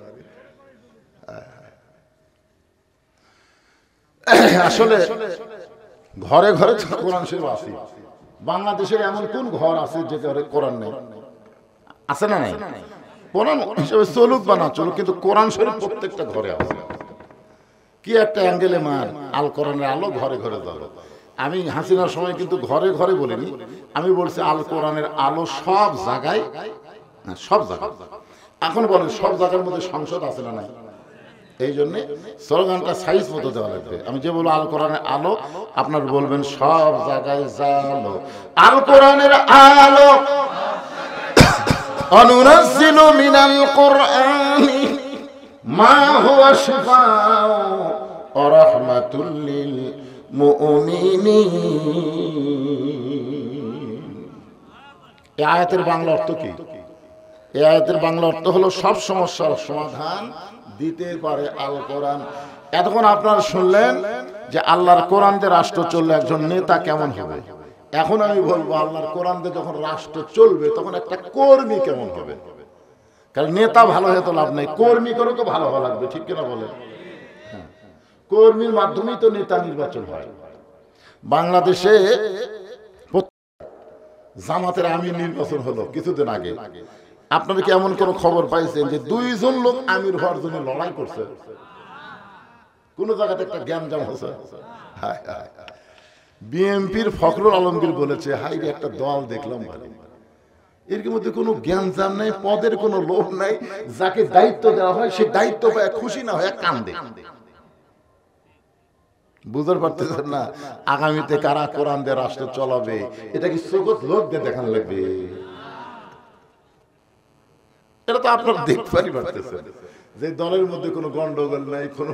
আসলে ঘরে ঘরে কোরআন শরীফ আছে। বাংলাদেশের এমন কোন ঘর আছে যে ঘরে কোরআন নেই? আছে না নাই? কোরআন হিসেবে চলুক বা না চলুক, কিন্তু কোরআন শরীফ প্রত্যেকটা ঘরে আছে। কি একটা অ্যাঙ্গেলে মার, আল কোরআনের আলো ঘরে ঘরে যাবে। আমি হাসিনার সময় কিন্তু ঘরে ঘরে বলিনি, আমি বলছি আল কোরআনের আলো সব জায়গায়, সব জায়গায়। এখন বলেন সব জায়গার মধ্যে সংসদ আছে না নাই? এই জন্যে স্লোগানটা সাইজ মতো দেওয়া লাগবে। আমি যে বলবো আল কোরআনের আলো, আপনার বলবেন সব জায়গায় জালো। আল কোরআনের আলো অনুনাজ্জিলু মিনাল কোরআনি মা হুয়া শিফাউ ওয়া রাহমাতুল লিল মুমিনিন। এই আয়াতের বাংলা অর্থ কি? এই আয়াতের বাংলা অর্থ হলো সব সমস্যার সমাধান দিতে পারে আল কোরআন। এতক্ষণ আপনারা শুনলেন যে আল্লাহর কোরআন দিয়ে রাষ্ট্র চললে একজন নেতা কেমন হবে। এখন আমি বলবো আল্লাহর কোরআন দিয়ে যখন রাষ্ট্র চলবে তখন একটা কর্মী কেমন হবে। কারণ নেতা ভালো হয়ে তো লাভ নেই, কর্মী করে তো ভালো হওয়া লাগবে, ঠিক কিনা বলেন? কর্মীর মাধ্যমেই তো নেতা নির্বাচন হয়। বাংলাদেশে জামাতের আমির নির্বাচন হলো কিছুদিন আগে। আপনারা কি এমন কোন খবর পাইছেন যে দুইজন লোক আমির হওয়ার জন্য লড়াই করছে? কোন জায়গাতে একটা গ্যাঞ্জাম হচ্ছে। বিএনপির ফখরুল আলমগীর বলেছে, হাই রে একটা দল দেখলাম ভালো, এর মধ্যে কোনো গ্যাঞ্জাম নাই, পদের কোনো লোভ নাই, যাকে দায়িত্ব দেওয়া হয় সে দায়িত্ব পায় খুশি না হয় কান্দে। বুঝতে পারতেছেন না? আগামীতে কারা কোরআন দিয়ে রাষ্ট্র চলাবে এটা কি জগৎ লোক দিয়ে দেখান লাগবে? এটা তো আপনারা দেখতে পারতেছেন যে দলের মধ্যে কোনো গন্ডগোল নাই, কোনো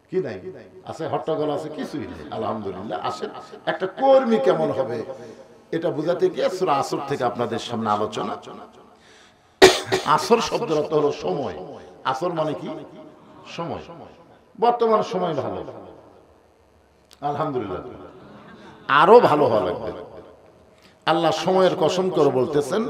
কি নাই, আছে হট্টগোল আছে, কিছুই নেই। আলহামদুলিল্লাহ। আসেন একটা কর্মী কেমন হবে এটা বুঝাতে গিয়ে সূরা আসর থেকে আপনাদের সামনে আলোচনা। আসর শব্দের অর্থ হলো সময়। আসর মানে কি? সময়। বর্তমান সময় ভালো, আলহামদুলিল্লাহ, আরো ভালো হওয়া লাগবে। আল্লাহ সময়ের কসম করে বলতেছেন,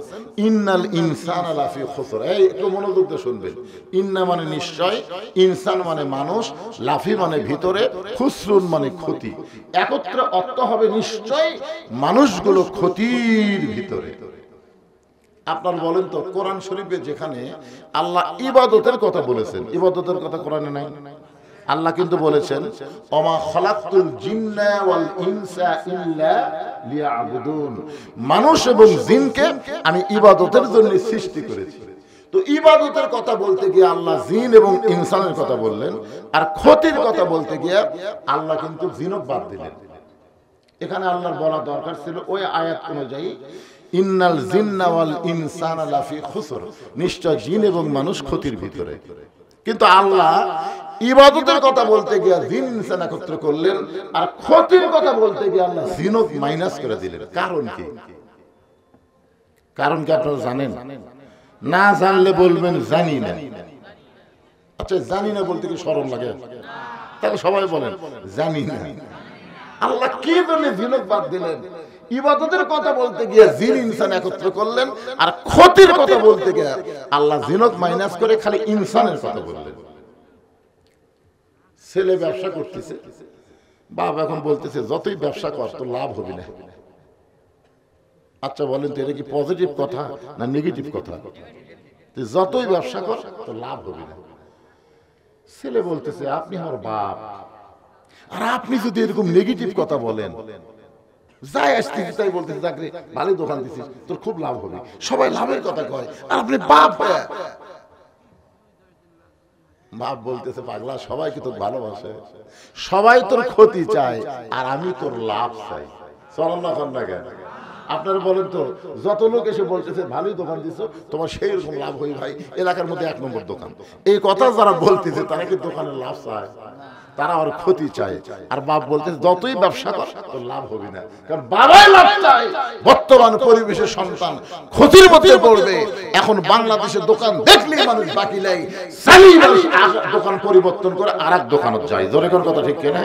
ইন্নাল ইনসানা লাফি খুসর। এই একটু মনোযোগ দিয়ে শুনবেন। ইন্না মানে নিশ্চয়, ইনসান মানে মানুষ, লাফি মানে ভিতরে, খুসরুন মানে ক্ষতি। একত্রে অর্থ হবে নিশ্চয় মানুষগুলো ক্ষতির ভিতরে। আপনার বলেন তো কোরআন শরীফে যেখানে আল্লাহ ইবাদতের কথা বলেছেন, ইবাদতের কথা কোরআনে নাই? আল্লাহ কিন্তু বলেছেন, ওমা খালাকতুল জিন্না ওয়াল ইনসা ইল্লা লিয়াবুদুন, মানুষ এবং জিনকে আমি ইবাদতের জন্য সৃষ্টি করেছি। তো ইবাদতের কথা বলতে গিয়ে আল্লাহ জিন এবং ইনসানের কথা বললেন, আর ক্ষতির কথা বলতে গিয়ে আল্লাহ কিন্তু জিনক বাদ দিলেন। এখানে আল্লাহর বলা দরকার ছিল ওই আয়াত অনুযায়ী, ইন্নাল জিন্না ওয়াল ইনসানা লাফি খুসর, নিশ্চয় জিন এবং মানুষ ক্ষতির ভিতরে। কিন্তু আল্লাহ ইবাদতের কথা বলতে গিয়ে জিন ইনসান একত্র করলেন, আর ক্ষতির কথা বলতে গিয়ে আল্লাহ জিনক মাইনাস করে দিলেন। কারণ কি? কারণ কি আপনারা জানেন? না জানলে বলবেন জানি না। আচ্ছা, জানি না বলতে কি শরম লাগে? তাহলে সবাই বলেন জানি না। আল্লাহ কি জন্য জিনক বাদ দিলেন? ইবাদতের কথা বলতে গিয়ে জিন ইনসান একত্র করলেন, আর ক্ষতির কথা বলতে গিয়ে আল্লাহ জিনক মাইনাস করে খালি ইনসানের কথা বললেন। ছেলে ব্যবসা করতেছে, বাপ এখন বলতেছে যতই ব্যবসা কর তো লাভ হবে না। আচ্ছা বলেন তো এটা কি পজিটিভ কথা না নেগেটিভ কথা? যতই ব্যবসা কর তো লাভ হবে না। ছেলে বলতেছে আপনি আমার বাপ, আর আপনি যদি এরকম নেগেটিভ কথা বলেন, যাই আসতেছি তাই বলতেছি চাকরি ভালো দোকান দিছিস তোর খুব লাভ হবে, সবাই লাভের কথা কয়, আর আপনি বাপ। বাপ বলতেছে পাগলা, সবাই কি তোর ভালোবাসে, সবাই তোর ক্ষতি চায়, আর আমি তোর লাভ চাই। চলন না কর না কেন? আপনারা বলেন তো, যত লোক এসে বলতেছে ভালোই দোকান দিছো, তোমার সেই রকম লাভ হই ভাই, এলাকার মধ্যে 1 নম্বর দোকান, এই কথা যারা বলতেছে তারা কি দোকানের লাভ চায়? তারা আর ক্ষতি চায়। আর বাপ বলতে যতই ব্যবসা কর তোর লাভ হবে না, কারণ বাবাই লাভ চায়। বর্তমান পরিবেশের সন্তান ক্ষতির মধ্যে পড়বে। এখন বাংলাদেশের দোকান দেখলেই মানুষ বাকি নাই, চাইলেই মানুষ দোকান পরিবর্তন করে আর এক দোকানত যায়। জোরে কোন কথা ঠিক কিনা?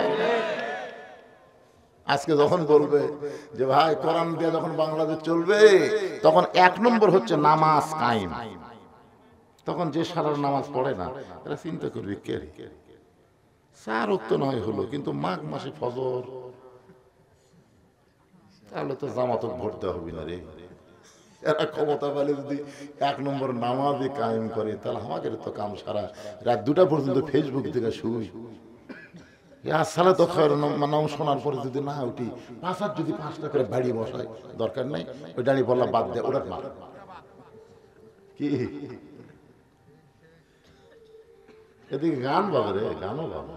আজকে যখন বলবে যে ভাই কোরআন দিয়ে যখন বাংলাদেশ চলবে, তখন 1 নম্বর হচ্ছে নামাজ কায়েম। তখন যে সারা নামাজ পড়ে না এরা চিন্তা করবে কে 4 ওয়াক্ত নয় হলো, কিন্তু মাঘ মাসে ফজর, তাহলে তো জামাতক ভোট দেওয়া হবে না রে। এরা ক্ষমতা পেলে যদি 1 নম্বর নামাজই কায়েম করে, তাহলে আমাদের তো কাম সারা রাত 2টা পর্যন্ত ফেসবুক থেকে শুই। সালা তো নাম শোনার পরে যদি না উঠি, 5 হাত যদি 5টা করে বাড়িয়ে বসায়, দরকার নাই, ওই দাঁড়িয়ে বললাম বাদ দেয়, ওরা মার কি এদিকে গান বাবা রে, গানও বাবা,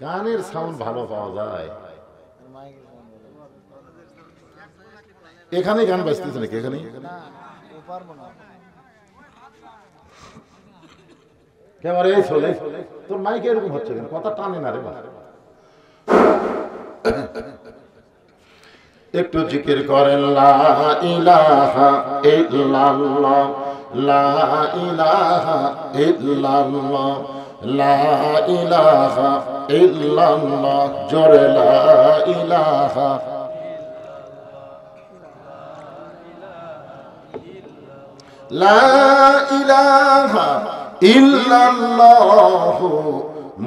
গানের সাউন্ড ভালো পাওয়া যায়। এখানে গান বাজতেছে নাকি? এখানে ক্যামেরা এই চলে, তোর মাইকে এরকম হচ্ছে কেন? কথা টানে না রে বা। একটু জিকির করেন লা ইলাহা ইল্লাল্লাহ, লা ইলাহা ইল্লাল্লাহ, লা ইলাহা ইল্লাল্লাহ, জোরে লা ইলাহা। লা ইলাহা ইল্লাল্লাহু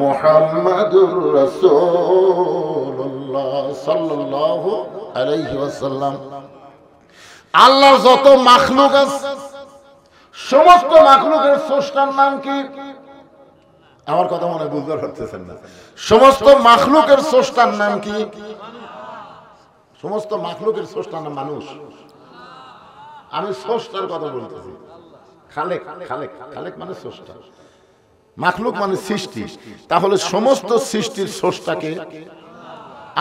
মুহাম্মাদুর রাসূলুল্লাহ সাল্লাল্লাহু আলাইহি ওয়াসাল্লাম। আল্লাহর যত মাখলুক আছে, সমস্ত মাখলুকের স্রষ্টার নাম কি? আমার কথা মনে বুঝতে পারতেছেন না? সমস্ত মাখলুকের স্রষ্টার নাম কি? সমস্ত মাখলুকের স্রষ্টার নাম মানুষ। আমি স্রষ্টার কথা বলতেছি। খালেক, খালেক, খালেক মানে স্রষ্টা, মাখলুক মানে সৃষ্টি। তাহলে সমস্ত সৃষ্টির স্রষ্টাকে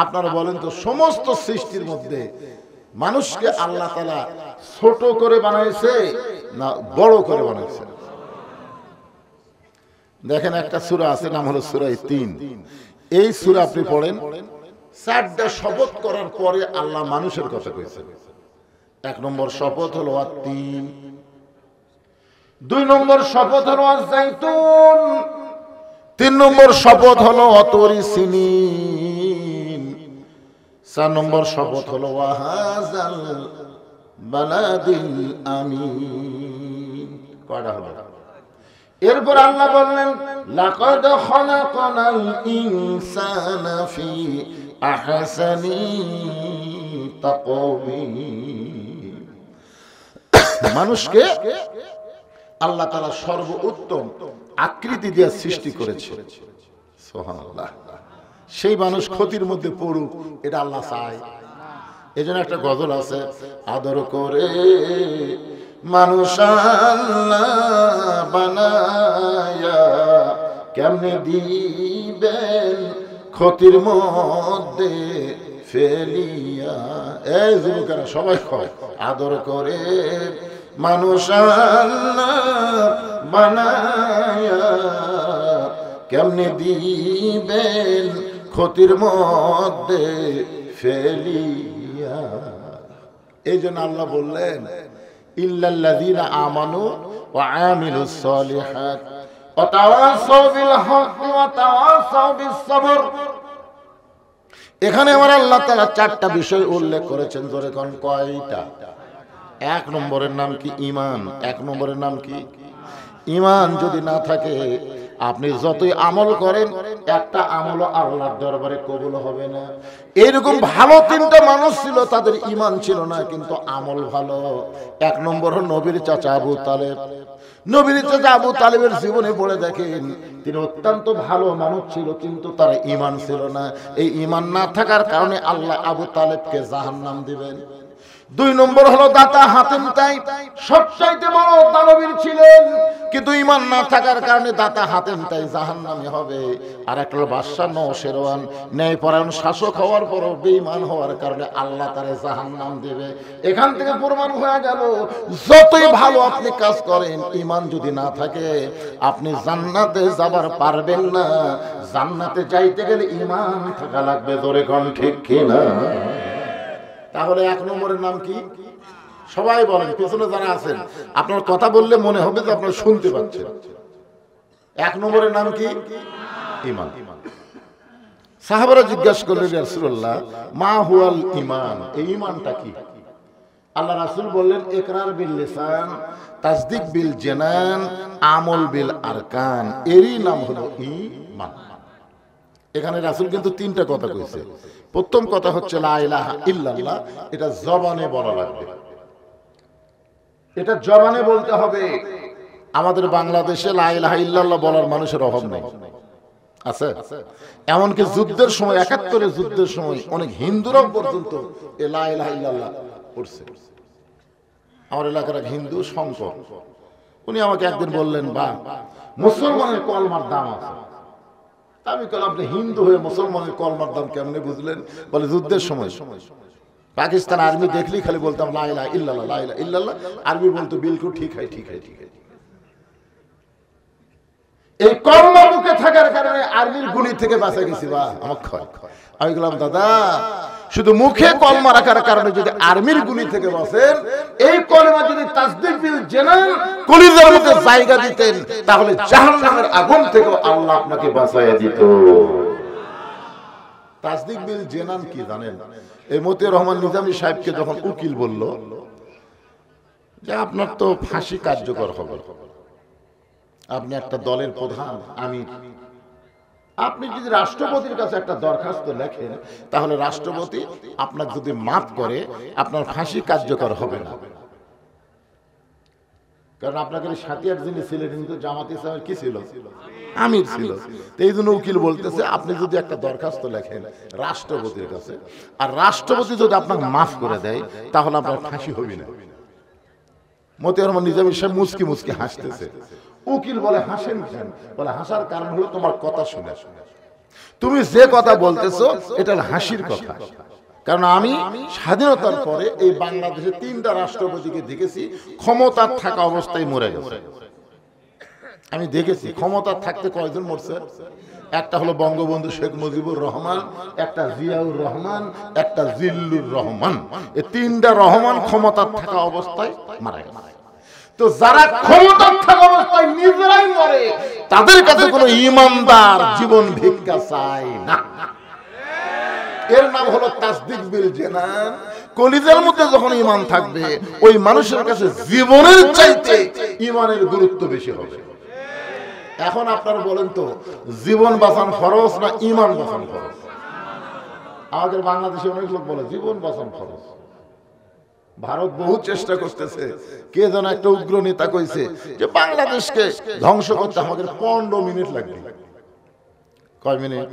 আপনারা বলেন তো, সমস্ত সৃষ্টির মধ্যে মানুষকে আল্লাহ তাআলা ছোট করে বানাইছে না বড় করে বানাইছে? দেখেন একটা সূরা আছে, নাম হলো সূরা ৩। এই সূরা আপনি পড়েন, 4টা শপথ করার পরে আল্লাহ মানুষের কথা কইছে। 1 নম্বর শপথ হলো আত-তিন, 2 নম্বর শপথ হলো আজ-জাইতুন, 3 নম্বর শপথ হলো অতরি সিনিন, 4 নম্বর শপথ হলো ওয়াহাজাল বালাদিল আমিন। কয়টা হলো? এরপর আল্লাহ বললেন লাকাদ খালাকনাল ইনসানা ফি আহসানি তাকওয়িম। মানুষকে আল্লাহ তাআলা সর্বোত্তম আকৃতি দিয়ে সৃষ্টি করেছে। সুবহানাল্লাহ। সেই মানুষ ক্ষতির মধ্যে পড়ুক, এটা আল্লাহ চায়। এজন্য একটা গজল আছে, আদর করে মানুষ আল্লাহ বানায়া কেমনে দিবেন ক্ষতির মধ্যে ফেলিয়া। এই যুবকেরা সবাই কয়, আদর করে মানুষ আল্লাহ বানায়া কেমনে দিবেন ক্ষতির মধ্যে ফেলিয়া। এই জন্য আল্লাহ বললেন ইল্লাল্লাযীনা আমানু ওয়া আমিলুস সালিহাত ওয়া তাওয়াসাউ বিল হক ওয়া তাওয়াসাউ বিস সবর। এখানে আমার আল্লাহ তাআলা 4টা বিষয় উল্লেখ করেছেন। ধরে কোন কয়টা? 1 নম্বরের নাম কি? ঈমান। 1 নম্বরের নাম কি? ঈমান যদি না থাকে আপনি যতই আমল করেন, একটা আমলও আল্লাহর দরবারে কবুল হবে না। এইরকম ভালো 3টা মানুষ ছিল, তাদের ঈমান ছিল না কিন্তু আমল ভালো। 1 নম্বর হল নবীর চাচা আবু তালেব। নবীর চাচা আবু তালেবের জীবনে পড়ে দেখেন, তিনি অত্যন্ত ভালো মানুষ ছিল কিন্তু তার ঈমান ছিল না। এই ঈমান না থাকার কারণে আল্লাহ আবু তালেবকে জাহান্নাম দিবেন। দুই নম্বর হলো দাতা হাতেম তাই, সবচাইতে বড় দানবীর ছিলেন, কিন্তু ঈমান না থাকার কারণে দাতা হাতেম তাই জাহান্নামী হবে। আর একটা হলো বাদশা নওশেরওয়ান, ন্যায়পরায়ণ শাসক হওয়ার পরও বেঈমান হওয়ার কারণে আল্লাহ তারে জাহান্নাম দেবে। এখান থেকে প্রমাণ হয়ে গেল যতই ভালো আপনি কাজ করেন, ঈমান যদি না থাকে আপনি জান্নাতে যাবার পারবেন না। জান্নাতে যাইতে গেলে ঈমান থাকা লাগবে। জোরে কোন ঠিক কিনা? তাহলে এক নম্বরের নাম কি? সবাই বলেন, পেছনে যারা আছেন আপনার কথা বললে মনে হবে যে আপনারা শুনতে পাচ্ছেন। এক নম্বরের নাম কি? ঈমান। সাহাবারা জিজ্ঞাসা করলেন, ইয়া রাসূলুল্লাহ মা হুয়াল ঈমান, এই ঈমানটা কি? আল্লাহ রাসূল বললেন, ইকরার বিল লিসান, তাসদিক বিল জানান, আমল বিল আরকান, এরই নাম হলো ঈমান। এখানে রাসূল কিন্তু তিনটা কথা কইছে। প্রথম কথা হচ্ছে লা ইলাহা ইল্লাল্লাহ, এটা জবানে বলা লাগবে, এটা জবানে বলতে হবে। আমাদের বাংলাদেশে লা ইলাহা ইল্লাল্লাহ বলার মানুষের অভাব নেই, আছে। এমনকি যুদ্ধের সময়, ৭১ যুদ্ধের সময় অনেক হিন্দুরাও পর্যন্ত এই লা ইলাহা ইল্লাল্লাহ পড়ছে। আমার এলাকার এক হিন্দু শঙ্কর, উনি আমাকে একদিন বললেন, বা মুসলমানের কলমার দাম আছে। আমি বললাম, আপনি হিন্দু হয়ে মুসলমানের কলমার দাম কেমনে বুঝলেন? বলে যুদ্ধের সময় পাকিস্তান আর্মি দেখলেই খালি বলতাম লা ইলাহা ইল্লাল্লাহ, লা ইলাহা ইল্লাল্লাহ। আর্মি বলতো বিলকুল ঠিক হয়, ঠিক হয়, ঠিক হয়। এই কলমা মুখে থাকার কারণে আর্মির গুলি থেকে বাঁচা গেছি। বা আমার আমি বললাম, দাদা শুধু মুখে কলমা রাখার কারণে যদি আর্মির গুলি থেকে বাঁচেন, এই কলমা যদি তাসদিক বিল জানান কলিজার মধ্যে জায়গা দিতেন, তাহলে জাহান্নামের আগুন থেকে আল্লাহ আপনাকে বাঁচাইয়া দিত। তাসদিক বিল জানান কি জানেন? এই মতিউর রহমান নিজামী সাহেবকে যখন উকিল বলল যে আপনার তো ফাঁসি কার্যকর হবে, আপনি একটা দলের প্রধান আমির, আপনি যদি রাষ্ট্রপতির কাছে একটা দরখাস্ত লেখেন, তাহলে রাষ্ট্রপতি আপনার যদি মাফ করে আপনার ফাঁসি কার্যকর হবে না। কারণ আপনাকে সাথিয়ার যিনি ছিলেন কিন্তু জামাত ইসলামের কি ছিল? আমির ছিল। এই জন্য উকিল বলতেছে, আপনি যদি একটা দরখাস্ত লেখেন রাষ্ট্রপতির কাছে, আর রাষ্ট্রপতি যদি আপনাকে মাফ করে দেয়, তাহলে আপনার ফাঁসি হবে না। মতিউর রহমান নিজামী সাহেব মুচকি মুচকি হাসতেছে। উকিল বলে, হাসেন কেন? বলে, হাসার কারণ হলো তোমার কথা শুনে, তুমি যে কথা বলতেছো এটা হাসির কথা। কারণ আমি স্বাধীনতার পরে এই বাংলাদেশে 3টা রাষ্ট্রপতিকে দেখেছি ক্ষমতার থাকা অবস্থায় মরে গেছে। আমি দেখেছি ক্ষমতার থাকতে কয়জন মরছে। একটা হলো বঙ্গবন্ধু শেখ মুজিবুর রহমান, একটা জিয়াউর রহমান, একটা জিল্লুর রহমান। এই 3টা রহমান ক্ষমতার থাকা অবস্থায় মারা গেছে। তো যারা ক্ষমতার থাকা অবস্থায় নিজেরাই মরে, তাদের কাছে কোনো ঈমানদার জীবন ভিক্ষা চায় না। এর নাম হলো তাসদিক বিল জানান। কলিজার মধ্যে যখন ঈমান থাকবে, ওই মানুষের কাছে জীবনের চাইতে ঈমানের গুরুত্ব বেশি হবে। এখন আপনারা বলেন তো, জীবন বাঁচান ফরজ না ঈমান বাঁচান ফরজ? আমাদের বাংলাদেশে অনেক লোক বলে জীবন বাঁচান ফরজ। ভারত বহু চেষ্টা করতেছে। কে যেন একটা উগ্র নেতা কইছে যে বাংলাদেশকে ধ্বংস করতে আমাদের 15 মিনিট লাগবে। কয় মিনিট?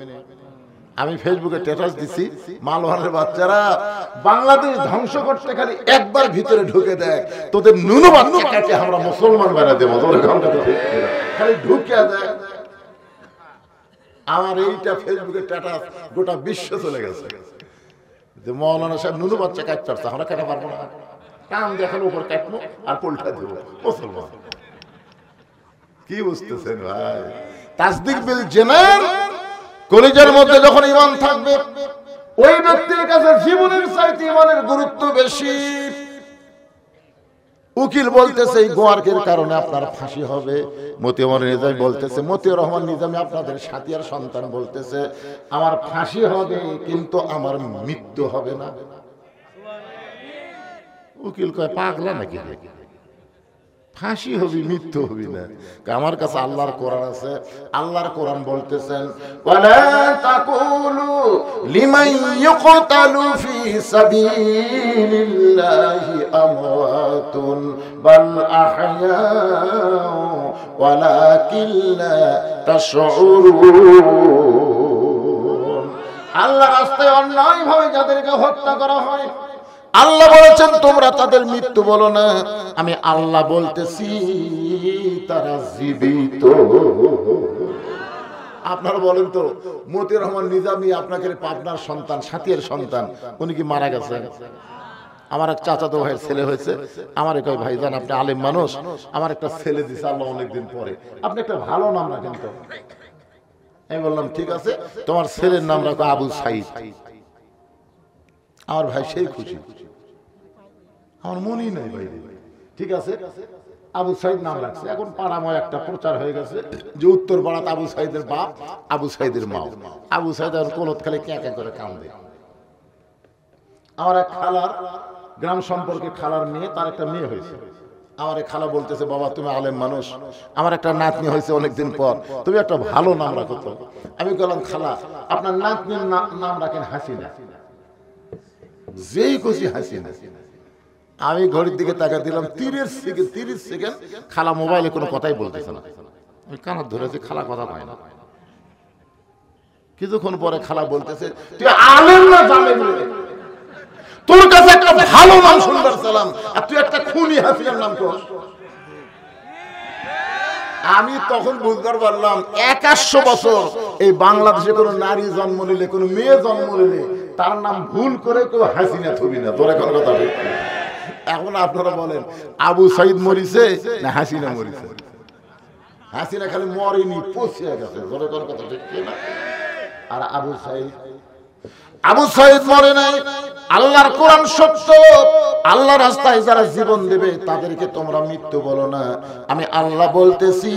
আমি ফেসবুকে স্ট্যাটাস দিছি, মালওয়ানের বাচ্চারা বাংলাদেশ ধ্বংস করতে খালি একবার ভিতরে ঢুকে দেয়, তোদের নুনু বাচ্চা কাছে আমরা মুসলমান বানা দেবো। খালি ঢুকে দেয়। আমার এইটা ফেসবুকে স্ট্যাটাস গোটা বিশ্ব চলে গেছে যে মৌলানা সাহেব নুনু বাচ্চা কাটতে পারছে, আমরা কাটা পারবো না। কান দেখানো উপর কাটবো আর পোল্টা দেবো মুসলমান। কি বুঝতেছেন ভাই? তাসদিক বিল জানান, কলিজার মধ্যে যখন ঈমান থাকবে, ওই ব্যক্তির কাছে জীবনের চাইতে ঈমানের গুরুত্ব বেশি। উকিল বলতেছে এই গোয়ার্কের কারণে আপনার ফাঁসি হবে। মতিউর নিজামী বলতেছে, মতিউর রহমান নিজামী আপনাদের সাথিয়ার সন্তান বলতেছে, আমার ফাঁসি হবে কিন্তু আমার মৃত্যু হবে না। উকিল কয়, পাগলা নাকি? ফাঁসি হবি, মৃত্যু হবি না। আমার কাছে আল্লাহর কোরআন আছে। আল্লাহর কোরআন বলতেছেন, ওয়ালা তাকুলু লিমান ইউকতালু ফি সাবিলিল্লাহি আমওয়াতুন বাল আহয়াউ ওয়ালাকিন লা তাশউরুন। আল্লাহর রাস্তায় অন্যায়ভাবে যাদেরকে হত্যা করা হয়, আল্লাহ বলেছেন তোমরা তাদের মৃত্যু বলো না, আমি আল্লাহ বলতেছি তারা জীবিত। আপনারা বলেন তো, মতিউর রহমান নিজামী আপনাকে পাবনার সন্তান, সাথিয়ার সন্তান, উনি কি মারা গেছেন? আমার এক চাচাতো ভাইয়ের ছেলে হয়েছে, আমার কয় ভাইজান আপনি আলেম মানুষ, আমার একটা ছেলে দিছে আল্লাহ অনেকদিন পরে, আপনি একটা ভালো নাম রাখেন তো। আমি বললাম ঠিক আছে, তোমার ছেলের নাম রাখো আবু সাইদ। আমার ভাই সেই খুশি, আমার মনেই নাই ভাই। ঠিক আছে, আবু সাইদ নাম রাখছে। এখন পাড়াময় একটা প্রচার হয়ে গেছে যে উত্তর পাড়াতে আবু সাইদের বাপ, আবু সাইদের মা। আবু সাইদ আর কোলত খালে ক্যাঁকা করে কান্দে। আমার এক খালার, গ্রাম সম্পর্কে খালার মেয়ে, তার একটা মেয়ে হয়েছে। আমার এক খালা বলতেছে বাবা তুমি আলেম মানুষ, আমার একটা নাতনি হয়েছে অনেকদিন পর, তুমি একটা ভালো নাম রাখো তো। আমি বললাম খালা আপনার নাতনির নাম রাখেন হাসিনা। যেই খুশি হাসিনা। আমি ঘড়ির দিকে তাকা দিলাম, 30 সেকেন্ড খালা মোবাইলে কোনো কথাই বলতেছে না। আমি কানা ধরেছি, খালা কথা কয় না। কিছুক্ষণ পরে খালা বলতেছে তুই আলেম না জালেম, তোর কাছে একটা ভালো নাম শুনবার সালাম, আর তুই একটা খুনি হাসিনার নাম কর। আমি তখন বুঝতে পারলাম 100 বছর এই বাংলাদেশে কোনো নারী জন্ম নিলে, কোনো মেয়ে জন্ম নিলে তার নাম ভুল করে কেউ হাসিনা থবি না। তোরা কোনো কথা ঠিক। এখন আপনারা বলেন আবু সাইদ মরিছে না হাসিনা মরিছে? হাসিনা খালি মরেনি, পচে গেছে। তোরা কোনো কথা ঠিক না। আর আবু সাইদ মরে নাই। আল্লাহর কোরআন সত্য, আল্লাহ রাস্তায় যারা জীবন দেবে তাদেরকে তোমরা মৃত্যু বলো না, আমি আল্লাহ বলতেছি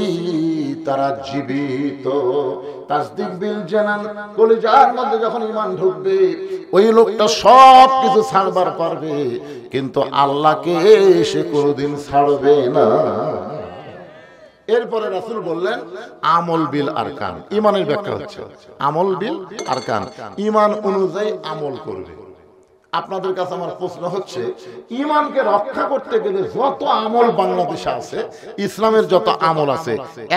তারা জীবিত। তাসদিক বিল জানান, কলিজার মধ্যে যখন ঈমান ঢুকবে ওই লোকটা সব কিছু ছাড়বার পারবে, কিন্তু আল্লাহকে সে কোনোদিন ছাড়বে না। এরপরে রাসূল বললেন আমল বিল আরকান। ঈমানের ব্যাখ্যা হচ্ছে আমল বিল আরকান, ঈমান অনুযায়ী আমল করবে। আপনাদের কাছে আমার প্রশ্ন হচ্ছে, ঈমানকে রক্ষা করতে গেলে যত আমল বাংলাদেশে আছে, ইসলামের যত আমল আছে,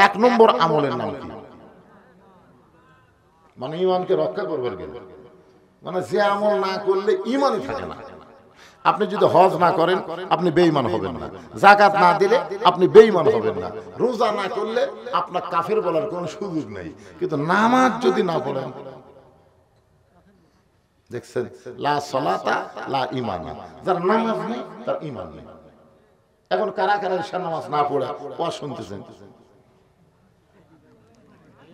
1 নম্বর আমলের নাম কি? মানে ঈমানকে রক্ষা করবার গেলে, মানে যে আমল না করলে ঈমানই থাকে না। আপনি যদি হজ না করেন আপনি বেঈমান হবেন না, যাকাত না দিলে আপনি বেঈমান হবেন না, রোজা না করলে আপনার কাফের বলার কোনো সুযোগ নেই। কিন্তু নামাজ যদি না পড়েন, দেখছেন লা সালাতা লা ঈমানা, যার নামাজ নেই তার ঈমান নেই। এখন কারা কারা ঈশার নামাজ না পড়ে ওয়াজ শুনতেছেন?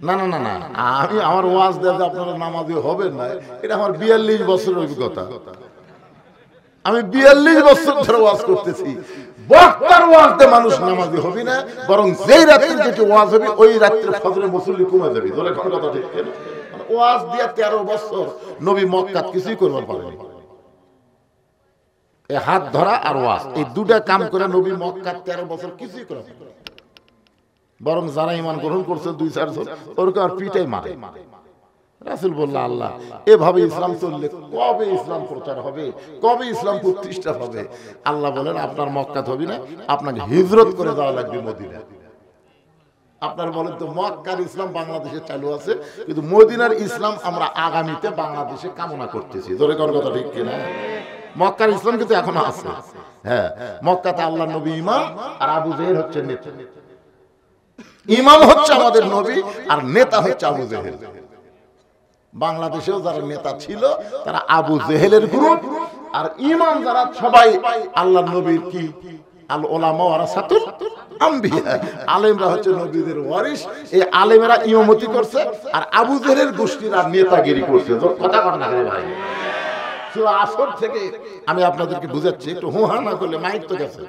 না না না না, আমি আমার ওয়াজ দেওয়া যে আপনারা নামাজি হবেন না, এটা আমার 42 বছরের অভিজ্ঞতা। আমি 42 বছর ধরে ওয়াজ করতেছি। বক্তার ওয়াজে মানুষ নামাজি হবে না, বরং যেই রাতে যেটি ওয়াজ হবে ওই রাতে ফজরের মুসল্লি কমে যাবে। ধরে কোন কথা ঠিক না? ওয়াজ দিয়ে 13 বছর নবী মক্কাত কিছুই করবার পারেনি। এই হাত ধরা আর ওয়াজ, এই দুটা কাম করে নবী মক্কাত 13 বছর কিছুই করে পারেনি। বরং যারা ঈমান গ্রহণ করছে 2-4 জন, ওরকে আর পিটাই মারে। রাসূল বলল আল্লাহ এভাবে ইসলাম চললে কবে ইসলাম প্রচার হবে, কবে ইসলাম প্রতিষ্ঠা হবে? আল্লাহ বলেন আপনার মক্কাত হবে না, আপনাকে হিজরত করে যাওয়া লাগবে মদিনা। আপনার বলেন তো মক্কার ইসলাম বাংলাদেশে চালু আছে, কিন্তু মদিনার ইসলাম আমরা আগামীতে বাংলাদেশে কামনা করতেছি। ধরে কোন কথা ঠিক কিনা? মক্কার ইসলাম কিন্তু এখনো আছে। হ্যাঁ, মক্কাতে আল্লাহর নবী ইমাম আর আবু জেহেল হচ্ছে নেতা। ইমাম হচ্ছে আমাদের নবী আর নেতা হচ্ছে আবু জেহেল। বাংলাদেশেও যারা নেতা ছিল তারা আবু জেহেলের গ্রুপ, আর ইমাম যারা সবাই আল্লাহর নবীর কি আল উলামা ওয়ারাসাতুল আম্বিয়া, আলেমরা হচ্ছে নবীদের ওয়ারিস। এই আলেমেরা ইমামতি করছে আর আবু জেহেলের গোষ্ঠীরা নেতাগিরি করছে। কথা কর না ভাই, সূরা আসর থেকে আমি আপনাদেরকে বুঝাচ্ছি, একটু হুহা না করলে মাইক তো গেছে।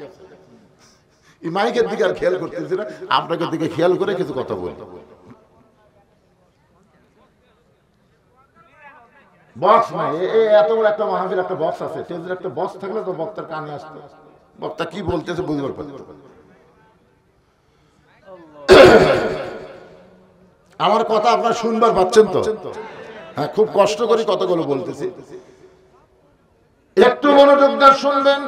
এই মাইকের দিকে আর খেয়াল করতেছি না, আপনাকে দিকে খেয়াল করে কিছু কথা বলি। বক্স নাই, এত বড় একটা মাহফিল একটা বক্স আছে, স্টেজের একটা বক্স থাকলে তো বক্তার কানে আসতো, বক্তা কি বলতেছে বুঝবার পারতো। আমার কথা আপনারা শুনবার পাচ্ছেন তো? হ্যাঁ, খুব কষ্ট করে কথাগুলো বলতেছি, একটু মনোযোগ দিয়ে শুনবেন।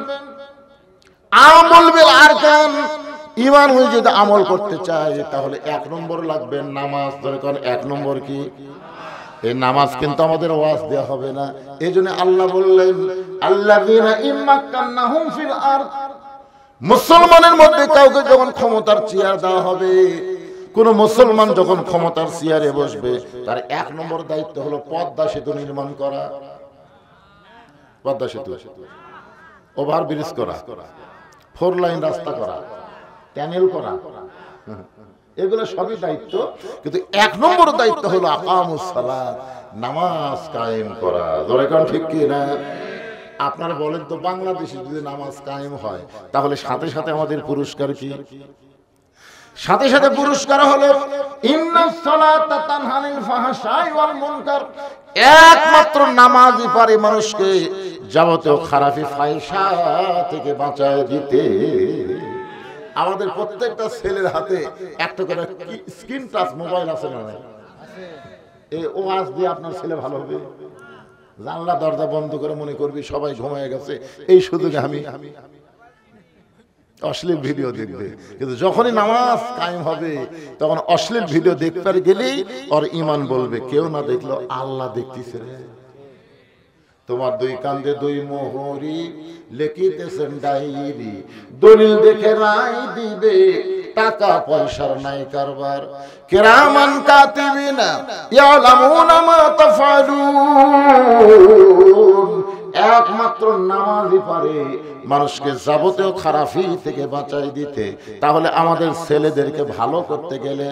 আমল বিল আরকান, ঈমান হয়ে যদি আমল করতে চায় তাহলে 1 নম্বর লাগবে নামাজ। ধরে কোন 1 নম্বর কি? এই নামাজ কিন্তু আমাদের ওয়াজ দেওয়া হবে না। এই জন্য আল্লাহ বললেন আল্লাযীনা ইম্মাক্কান্নাহুম ফিল আরদ, মুসলমানের মধ্যে কাউকে যখন ক্ষমতার চেয়ার দেওয়া হবে, কোন মুসলমান যখন ক্ষমতার চেয়ারে বসবে, তার 1 নম্বর দায়িত্ব হলো পদ্মা সেতু নির্মাণ করা। পদ্মা সেতু, ওভারব্রিজ করা, 4 লাইন রাস্তা করা, ট্যানেল করা, এগুলো সবই দায়িত্ব। কিন্তু 1 নম্বর দায়িত্ব হলো আকামুস সালাত, নামাজ কায়েম করা। জোরে কোন ঠিক কি না? আপনারা বলেন তো, বাংলাদেশে যদি নামাজ কায়েম হয় তাহলে সাথে সাথে আমাদের পুরস্কার কি? সাথে সাথে পুরস্কার হলো ইন্নাস সালাতা তানহা আনিল ফাহশাই ওয়াল মুনকার। একমাত্র নামাজই পারে মানুষকে যাবতীয় খারাপি ফাহিশা থেকে বাঁচায় দিতে। আমাদের প্রত্যেকটা ছেলের হাতে একটা করে স্ক্রিন টাচ মোবাইল আছে না? এই ওয়াজ দিয়ে আপনার ছেলে ভালো হবে? জানলা দরজা বন্ধ করে মনে করবি সবাই ঘুমিয়ে গেছে, এই সুযোগে আমি অশ্লীল ভিডিও দেখবে। কিন্তু যখনই নামাজ কায়েম হবে তখন অশ্লীল ভিডিও দেখতে গেলেই ওর ঈমান বলবে, কেউ না দেখলো আল্লাহ দেখতেছে রে। তোমার 2 কান্দে 2 মোহরি, লিখিতেছেন ডায়েরি, দলিল দেখে রায় দিবে, টাকা পয়সার নাই কারবার। কিরামান কাতিবিনা ইয়ালামুনা মা তাফআলুন। একমাত্র নামাজই পারে মানুষকে যাবতীয় খারাপি থেকে বাঁচাই দিতে। তাহলে আমাদের ছেলেদেরকে ভালো করতে গেলে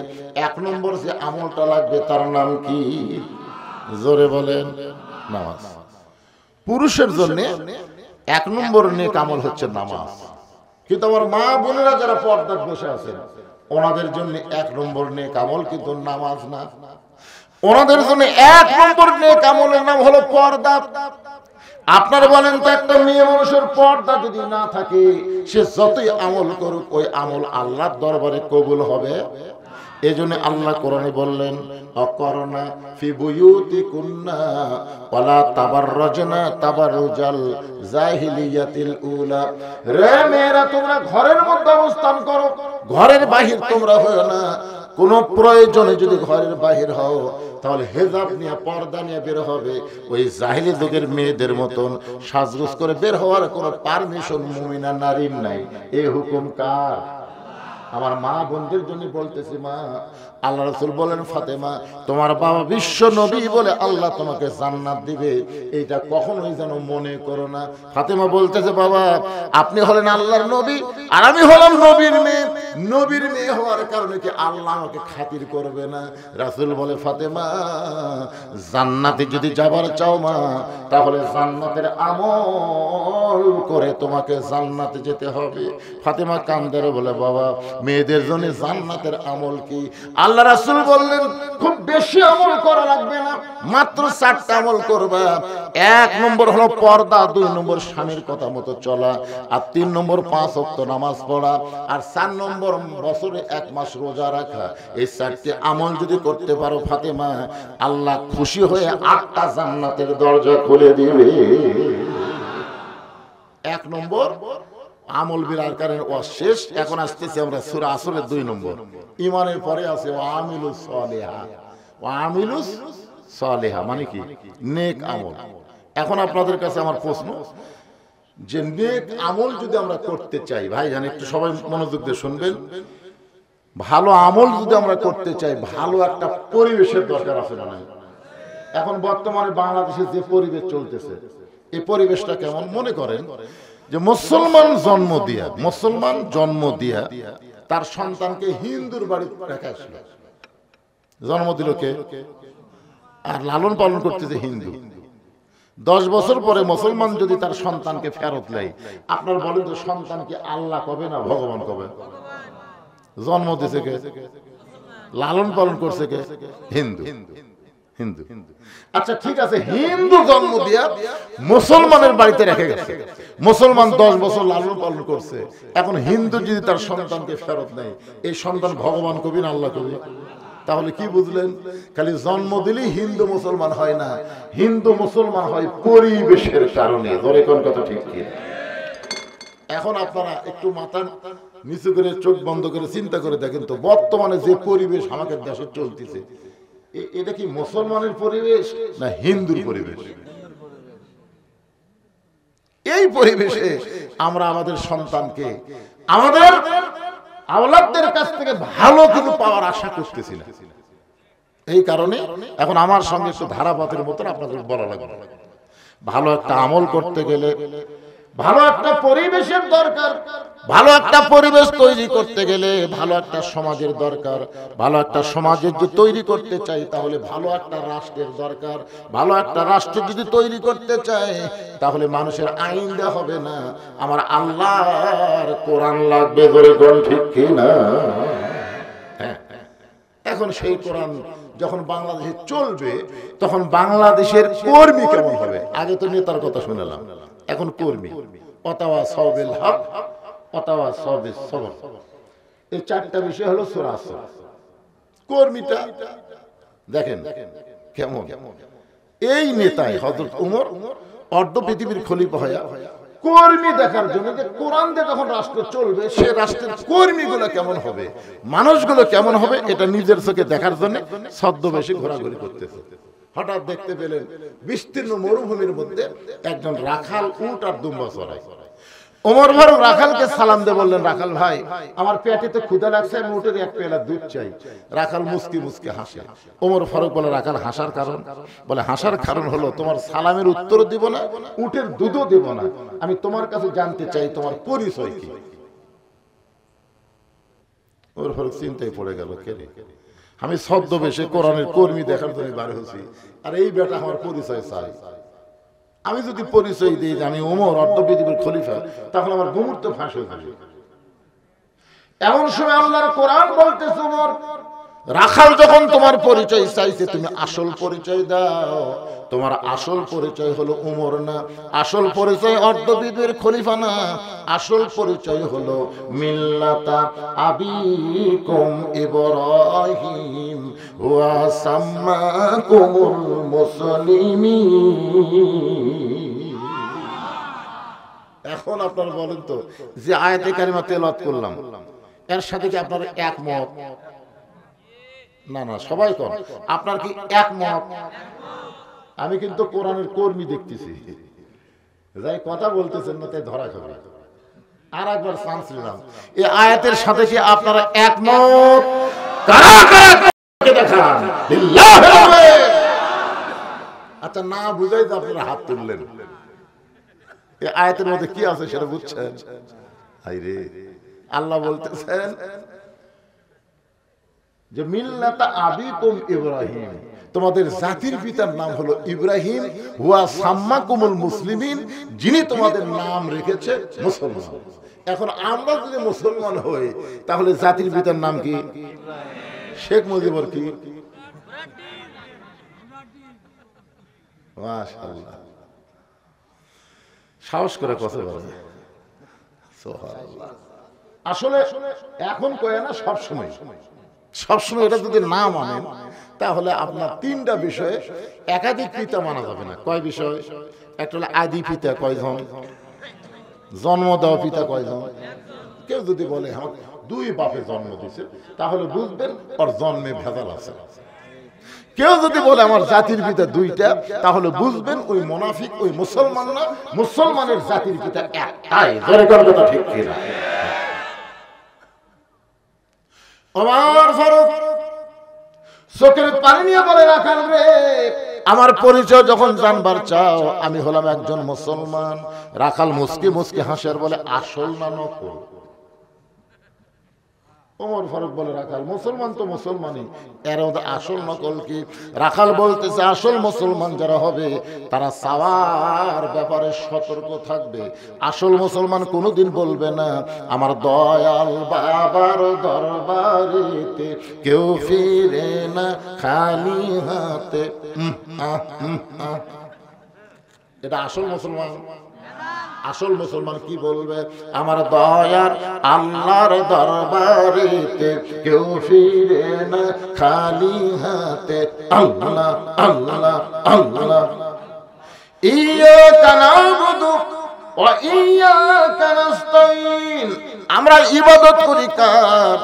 1 নম্বর যে আমলটা লাগবে তার নাম কি? জোরে বলেন, নামাজ। পুরুষের জন্য 1 নম্বর নেক আমল হচ্ছে নামাজ। কিন্তু আমার মা বোনেরা যারা পর্দায় বসে আছেন, ওনাদের জন্য 1 নম্বর নেক আমল কিন্তু নামাজ না। ওনাদের জন্য 1 নম্বর নেক আমলের নাম হলো পর্দা। আপনারা বলেন তো, একটা মেয়ে মানুষের পর্দা যদি না থাকে, সে যতই আমল করুক ওই আমল আল্লাহর দরবারে কবুল হবে? এজন্য আল্লাহ কোরআনে বললেন, অকরনা ফি বুয়ুতিকুন্না ওয়ালা তাবাররাজনা তাবাররুজাল জাহিলিয়াতিল উলা। রে মেয়েরা, তোমরা ঘরের মধ্যে অবস্থান করো, ঘরের বাহির তোমরা হয়ো না। কোন প্রয়োজনে যদি ঘরের বাহির হও তাহলে হেজাব নিয়ে, পর্দা নিয়ে বের হবে। ওই জাহিলি যুগের মেয়েদের মতন সাজগোজ করে বের হওয়ার কোনো পারমিশন মুমিনা নারীর নাই। এই হুকুম কার? আমার মা বোনদের জন্য বলতেছি, মা, আল্লাহ রাসূল বলেন, ফাতেমা তোমার বাবা বিশ্ব নবী বলে আল্লাহ তোমাকে জান্নাত দিবে, এইটা কখনোই যেন মনে করো না। ফাতেমা বলতেছে, বাবা আপনি হলেন আল্লাহর নবী আর আমি হলাম নবীর মেয়ে, নবীর মেয়ে হওয়ার কারণে কি আল্লাহ আমাকে খাতির করবে না? রাসূল বলে, ফাতেমা জান্নাতে যদি যাবার চাও মা, তাহলে জান্নাতের আমল করে তোমাকে জান্নাতে যেতে হবে। ফাতেমা কান্দে বলে, বাবা মেয়েদের জন্য জান্নাতের আমল কি? আল্লাহ রাসূল বললেন, খুব বেশি আমল করা লাগবে না, মাত্র 4টা আমল করবা। 1 নম্বর হলো পর্দা, 2 নম্বর স্বামীর কথা মতো চলা, আর 3 নম্বর 5 ওয়াক্ত নামাজ পড়া, আর 4 নম্বর বছরে 1 মাস রোজা রাখা। এই 4টি আমল যদি করতে পারো ফাতেমা, আল্লাহ খুশি হয়ে 8টা জান্নাতের দরজা খুলে দিবে। 1 নম্বর আমল বিরার কারণে শেষ। এখন আসতেছি আমরা সূরা আসরের 2 নম্বর। ঈমানের পরে আছে ওয়ামিলুস সালিহা। ওয়ামিলুস সালিহা মানে কি? নেক আমল। এখন আপনাদের কাছে আমার প্রশ্ন, যে নেক আমল যদি আমরা করতে চাই, ভাই জান একটু সবাই মনোযোগ দিয়ে শুনবেন, ভালো আমল যদি আমরা করতে চাই, ভালো একটা পরিবেশের দরকার আছে না? এখন বর্তমানে বাংলাদেশে যে পরিবেশ চলতেছে, এই পরিবেশটা কেমন? মনে করেন যে মুসলমান জন্ম দিয়া তার সন্তানকে হিন্দুর বাড়ি রেখে আসলো, জন্ম দিল কে, আর লালন পালন করতেছে হিন্দু। 10 বছর পরে মুসলমান যদি তার সন্তানকে ফেরত নেয়, আপনার বলেন তো সন্তান কি আল্লাহ কবে না ভগবান কবে? জন্ম দিছে কে? লালন পালন করছে কে? হিন্দু। হিন্দু। আচ্ছা ঠিক আছে, হিন্দু জন্ম দিয়া মুসলমানের বাড়িতে রেখে গেছে, মুসলমান 10 বছর লালন পালন করছে। এখন হিন্দু যদি তার সন্তানকে ফেরত নেয়, এই সন্তান ভগবান কবি না আল্লাহ কবি? তাহলে কি বুঝলেন? খালি জন্ম দিলেই হিন্দু মুসলমান হয় না, হিন্দু মুসলমান হয় পরিবেশের কারণে। ধরে কোন কথা ঠিক কি? এখন আপনারা একটু মাথা নিচু করে চোখ বন্ধ করে চিন্তা করে দেখেন তো, বর্তমানে যে পরিবেশ আমাদের দেশে চলতেছে, এটা কি মুসলমানের পরিবেশ না হিন্দুর পরিবেশ? এই পরিবেশে আমরা আমাদের সন্তানকে আমাদের আওলাদদের কাছ থেকে ভালো কিছু পাওয়ার আশা করতেছি না। এই কারণে এখন আমার সঙ্গে একটু ধারাপাতের মতন আপনাদের বলা লাগবে। ভালো একটা আমল করতে গেলে ভালো একটা পরিবেশের দরকার, ভালো একটা পরিবেশ তৈরি করতে গেলে ভালো একটা সমাজের দরকার। ভালো একটা সমাজের যদি তৈরি করতে চাই তাহলে ভালো একটা রাষ্ট্রের দরকার। ভালো একটা রাষ্ট্র যদি তৈরি করতে চাই তাহলে মানুষের আইন দেওয়া হবে না, আমার আল্লাহর কোরআন লাগবে। ধরে কোন ঠিক কিনা? হ্যাঁ, এখন সেই কোরআন যখন বাংলাদেশে চলবে তখন বাংলাদেশের কর্মী কেমন হবে? আগে তো নেতার কথা শুনলাম, এখন কর্মী। অতাওয়া সাওবিল হক, অতাওয়া সাওবিস সবর, এই চারটা বিষয় হলো সূরা আসর। কর্মীটা দেখেন কেমন। এই নেতাই হযরত ওমর অর্ধ পৃথিবীর খলিফা হয়া কর্মী দেখার জন্য যে কোরআন দিয়ে যখন রাষ্ট্র চলবে সে রাষ্ট্রের কর্মীগুলো কেমন হবে, মানুষগুলো কেমন হবে, এটা নিজের চোখে দেখার জন্য ছদ্মবেশে ঘোরাঘুরি করতেছে। হঠাৎ দেখতে পেলেন বিস্তীর্ণ মরুভূমির মধ্যে একজন রাখাল উট আর দুম্বা চড়ায়। ওমর ফারুক রাখালকে সালাম দিয়ে বললেন, রাখাল ভাই, আমার পেটে তো ক্ষুধা লাগছে, আমি উটের এক পেলা দুধ চাই। রাখাল মুস্কি মুস্কি হাসে। ওমর ফারুক বলে, রাখাল হাসার কারণ? বলে, হাসার কারণ হলো তোমার সালামের উত্তর দিব না, উটের দুধও দিব না, আমি তোমার কাছে জানতে চাই তোমার পরিচয় কি। ওমর ফারুক চিন্তায় পড়ে গেল, কে রে, আমি ছদ্মবেশে কোরআনের কর্মী দেখার জন্য বার হয়েছি, আর এই বেটা আমার পরিচয় চাই। আমি যদি পরিচয় দিই যে আমি ওমর অর্ধ পৃথিবীর খলিফা, তাহলে আমার গুমর তো ফাঁস হয়ে যাবে। এমন সময় আল্লাহর কোরআন বলতেছে, ওমর রাখাল যখন তোমার পরিচয় চাইছে তুমি আসল পরিচয় দাও। তোমার আসল পরিচয় হলো ওমর না, আসল পরিচয় অর্ধ পৃথিবীর খলিফা না, আসল পরিচয় হলো মিল্লাতা আবিকুম ইব্রাহিম ওয়া সাম্মাকুমুল মুসলিমিন। এখন আপনারা বলেন তো, যে আয়াতে কারিমা তেলাওয়াত করলাম এর সাথে কি আপনার একমত? না না, সবাই কম। আপনার কি একমত? আমি কিন্তু কোরআনের কর্মী দেখতেছি, যাই কথা বলতেছেন না তাই ধরা খাবে। আর একবার চান্স নিলাম, এই আয়াতের সাথে কি আপনারা একমত? আচ্ছা, না বুঝাই তো আপনারা হাত তুললেন। এই আয়াতের মধ্যে কি আছে সেটা বুঝছেন? আইরে, আল্লাহ বলতেছেন যে মিল্লাতা আবিকুম ইব্রাহিম, তোমাদের জাতির পিতার নাম হলো ইব্রাহিম, হুয়া সাম্মাকুমুল মুসলিমিন, যিনি তোমাদের নাম রেখেছে মুসলমান। এখন আমরা যদি মুসলমান হই তাহলে জাতির পিতার নাম কি? শেখ মুজিবর কি? মাশাআল্লাহ, সাহস করে কথা বলে। সুবহানাল্লাহ। আসলে এখন কয় না, সবসময় সবসময় এটা যদি না মানেন তাহলে আপনার তিনটা বিষয়ে একাধিক পিতা মানা যাবে না। কয় বিষয়? একটা হলো আদি পিতা কয়জন, জন্ম দেওয়া পিতা কয়জন। কেউ যদি বলে আমার দুই বাপে জন্ম দিছে তাহলে বুঝবেন ওর জন্মে ভেজাল আছে। কেউ যদি বলে আমার জাতির পিতা দুইটা তাহলে বুঝবেন ওই মুনাফিক, ওই মুসলমান না, মুসলমানের জাতির পিতা একটাই। জোরে কথা ঠিক কিনা? ওমর ফারুক চোখের পানি নিয়ে বলে, রাখাল রে, আমার পরিচয় যখন জানবার চাও, আমি হলাম একজন মুসলমান। রাখাল মুস্কি মুস্কি হাসিয়ার বলে, আসল না নকল? ওমর ফারুক বলে, রাখাল মুসলমান তো মুসলমানই, এর মধ্যে আসল নকল কি? রাখাল বলতেছে, আসল মুসলমান যারা হবে তারা চাওয়ার ব্যাপারে সতর্ক থাকবে। আসল মুসলমান কোনোদিন বলবে না আমার দয়াল বাবার দরবারেতে কেউ ফিরে না খালি হাতে। এটা আসল মুসলমান? আসল মুসলমান কি বলবে? আমার দয়ার আল্লাহর দরবারেতে কেউ ফিরে না খালি হাতে। আল্লাহ আল্লাহ আল্লাহ, ইয়্যাকা না'বুদু ওয়া ইয়্যাকা নাস্তাঈন। আমরা ইবাদত করি কার?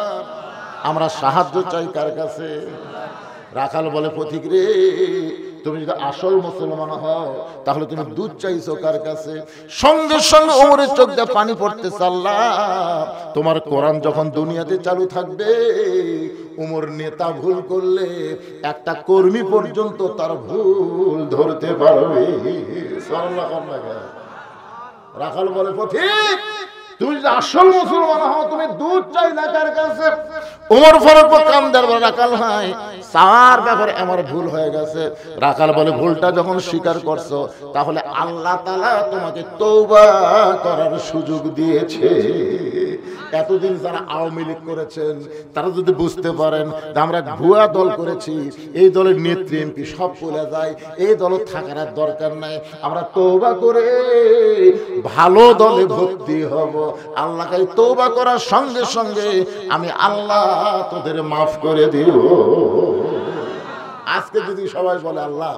আমরা সাহায্য চাই কার কাছে? রাখাল বলে পথিক রে, তুমি যদি আসল মুসলমান হও তাহলে তুমি দুধ চাইছো কার কাছে? সঙ্গে সঙ্গে ওমরের চোখ দিয়ে পানি পড়তে চাল্লা, তোমার কোরআন যখন দুনিয়াতে চালু থাকবে, উমর নেতা ভুল করলে একটা কর্মী পর্যন্ত তার ভুল ধরতে পারবে। রাখাল বলে পথিক, তুমি যদি আসল মুসলমান হও তুমি দুধ চাই না কার কাছে? ওমর ফারুক কান্দার বলে রাখাল ভাই, সার ব্যাপারে আমার ভুল হয়ে গেছে। রাখাল বলে ভুলটা যখন স্বীকার করছো তাহলে আল্লাহ তাআলা তোমাকে তওবা করার সুযোগ দিয়েছে। এতদিন যারা আওয়ামী লীগ করেছেন তারা যদি বুঝতে পারেন যে আমরা ভুয়া দল করেছি, এই দলের নেত্রী এমপি সব চলে যায়, এই দল থাকার আর দরকার নাই, আমরা তওবা করে ভালো দলে ভর্তি হব। আল্লাহকে তওবা করার সঙ্গে সঙ্গে আমি আল্লাহ তোদের মাফ করে দিব। আজকে যদি সবাই বলে আল্লাহ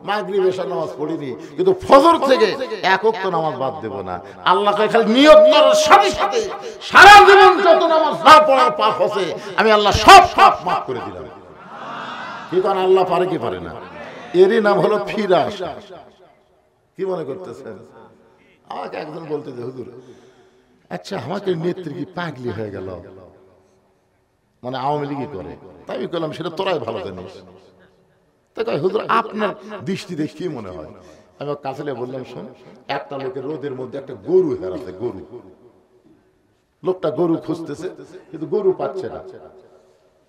মাগরিব এশার নামাজ পড়িনি কিন্তু ফজর থেকে এক ওয়াক্ত নামাজ বাদ দেব না, আল্লাহকে খালি নিয়ত করার সাথে সাথে সারা জীবন যত নামাজ না পড়ার পাপ আছে আমি আল্লাহ সব পাপ মাফ করে দিলাম। কি কারণ আল্লাহ পারে কি পারে না? এরই নাম হলো ফিরে আসা। কি মনে করতেছেন? আমাকে একজন বলতে যে হুজুর আচ্ছা আমাকে নেত্রী কি পাগলি হয়ে গেল, মানে আওয়ামী লীগই করে? তাই আমি বললাম সেটা তোরাই ভালো জানিস। হুজুর আপনার দৃষ্টিতে কি মনে হয়? আমি কাছে বললাম শোন, একটা লোকের রোদের মধ্যে একটা গরু হেরাছে, গরু, লোকটা গরু খুঁজতেছে কিন্তু গরু পাচ্ছে না,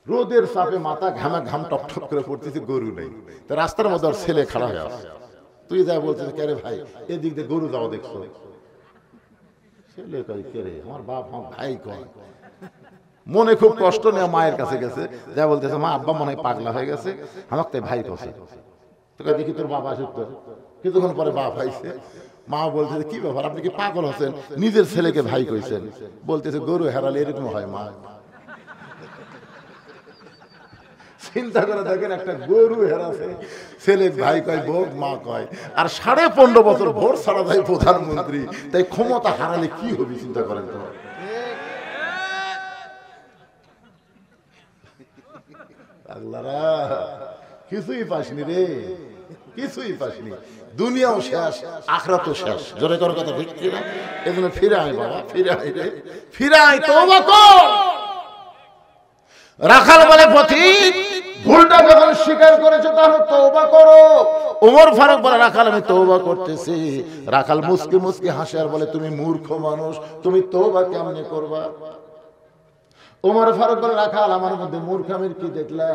রোদের চাপে মাথা ঘামা ঘাম টপ টপ করে পড়তেছে, গরু নেই। তো রাস্তার মধ্যে আর ছেলে খাড়া হয়ে আসে, তুই যা বলছিস কে রে ভাই এদিক দিয়ে গরু যাওয়া দেখছো? ছেলে কয় কে রে? আমার বাপ আমার ভাই কয়। মনে খুব কষ্ট নিয়ে মায়ের কাছে গেছে, যা বলতেছে মা আব্বা মনে হয় পাগলা হয়ে গেছে, আমাকে তাই ভাই কষে। তোকে দেখি তোর বাবা আসুক। তো কিছুক্ষণ পরে বাপ আইছে, মা বলতেছে কি ব্যাপার আপনি কি পাগল হচ্ছেন, নিজের ছেলেকে ভাই কইছেন? বলতেছে গরু হারালে এরকম হয় মা। চিন্তা করে দেখেন, একটা গরু হেরাছে, ছেলে ভাই কয়, বউ মা কয়, আর 15.5 বছর ভোট ছাড়া যায় প্রধানমন্ত্রী, তাই ক্ষমতা হারালে কি হবে চিন্তা করেন তো। কিছুই পাসনি রে, কিছুই পাসনি, দুনিয়াও শেষ আখিরাতও শেষ। জোরে কর কথা ঠিক কি না? এজন্য ফিরে আয় বাবা, ফিরে আয় রে, ফিরে আয়, তওবা কর। রাখাল বলে পথিক ভুলটা যখন স্বীকার করেছো তাহলে তওবা করো। ওমর ফারুক বলে রাখাল আমি তওবা করতেছি। রাখাল মুস্কি মুস্কি হাসে আর বলে তুমি মূর্খ মানুষ, তুমি তওবা কেমনে করবা? ওমর ফারুক বলে রাখাল আমার মধ্যে মূর্খামির কি দেখলা?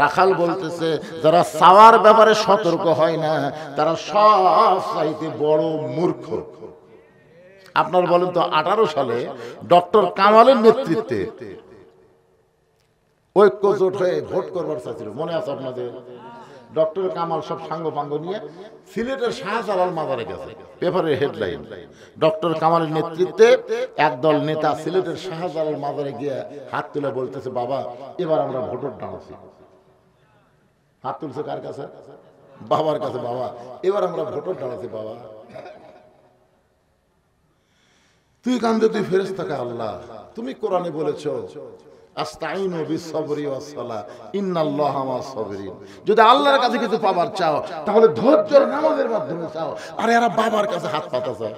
রাখাল বলতেছে যারা সাওয়ার ব্যাপারে সতর্ক হয় না তারা সব চাইতে বড় মূর্খ। আপনার বলেন তো 18 সালে ডক্টর কামালের নেতৃত্বে ঐক্য জোট হয়ে ভোট করবার চাইছিল, মনে আছে আপনাদের? ডক্টর কামাল সব সাঙ্গ পাঙ্গ নিয়ে সিলেটের শাহজালাল মাজারে গেছে, পেপারের হেডলাইন, ডক্টর কামালের নেতৃত্বে একদল নেতা সিলেটের শাহজালাল মাজারে গিয়ে হাত তুলে বলতেছে বাবা এবার আমরা ভোটার টানাচ্ছি। হাত তুলছে কার কাছে? বাবার কাছে। বাবা এবার আমরা ভোটার টানাচ্ছি। বাবা তুই কান্দে, তুই ফেরেশতাকে আল্লাহ, তুমি কোরআনে বলেছো আস্তাইনু বিসসবরি ওয়াস সালাহ ইন্নাল্লাহা মা'আস সাবিরিন। যদি আল্লাহর কাছে কিছু পাবার চাও তাহলে ধৈর্যের নামাজের মাধ্যমে চাও, আর এরা বাবার কাছে হাত পাতা চায়।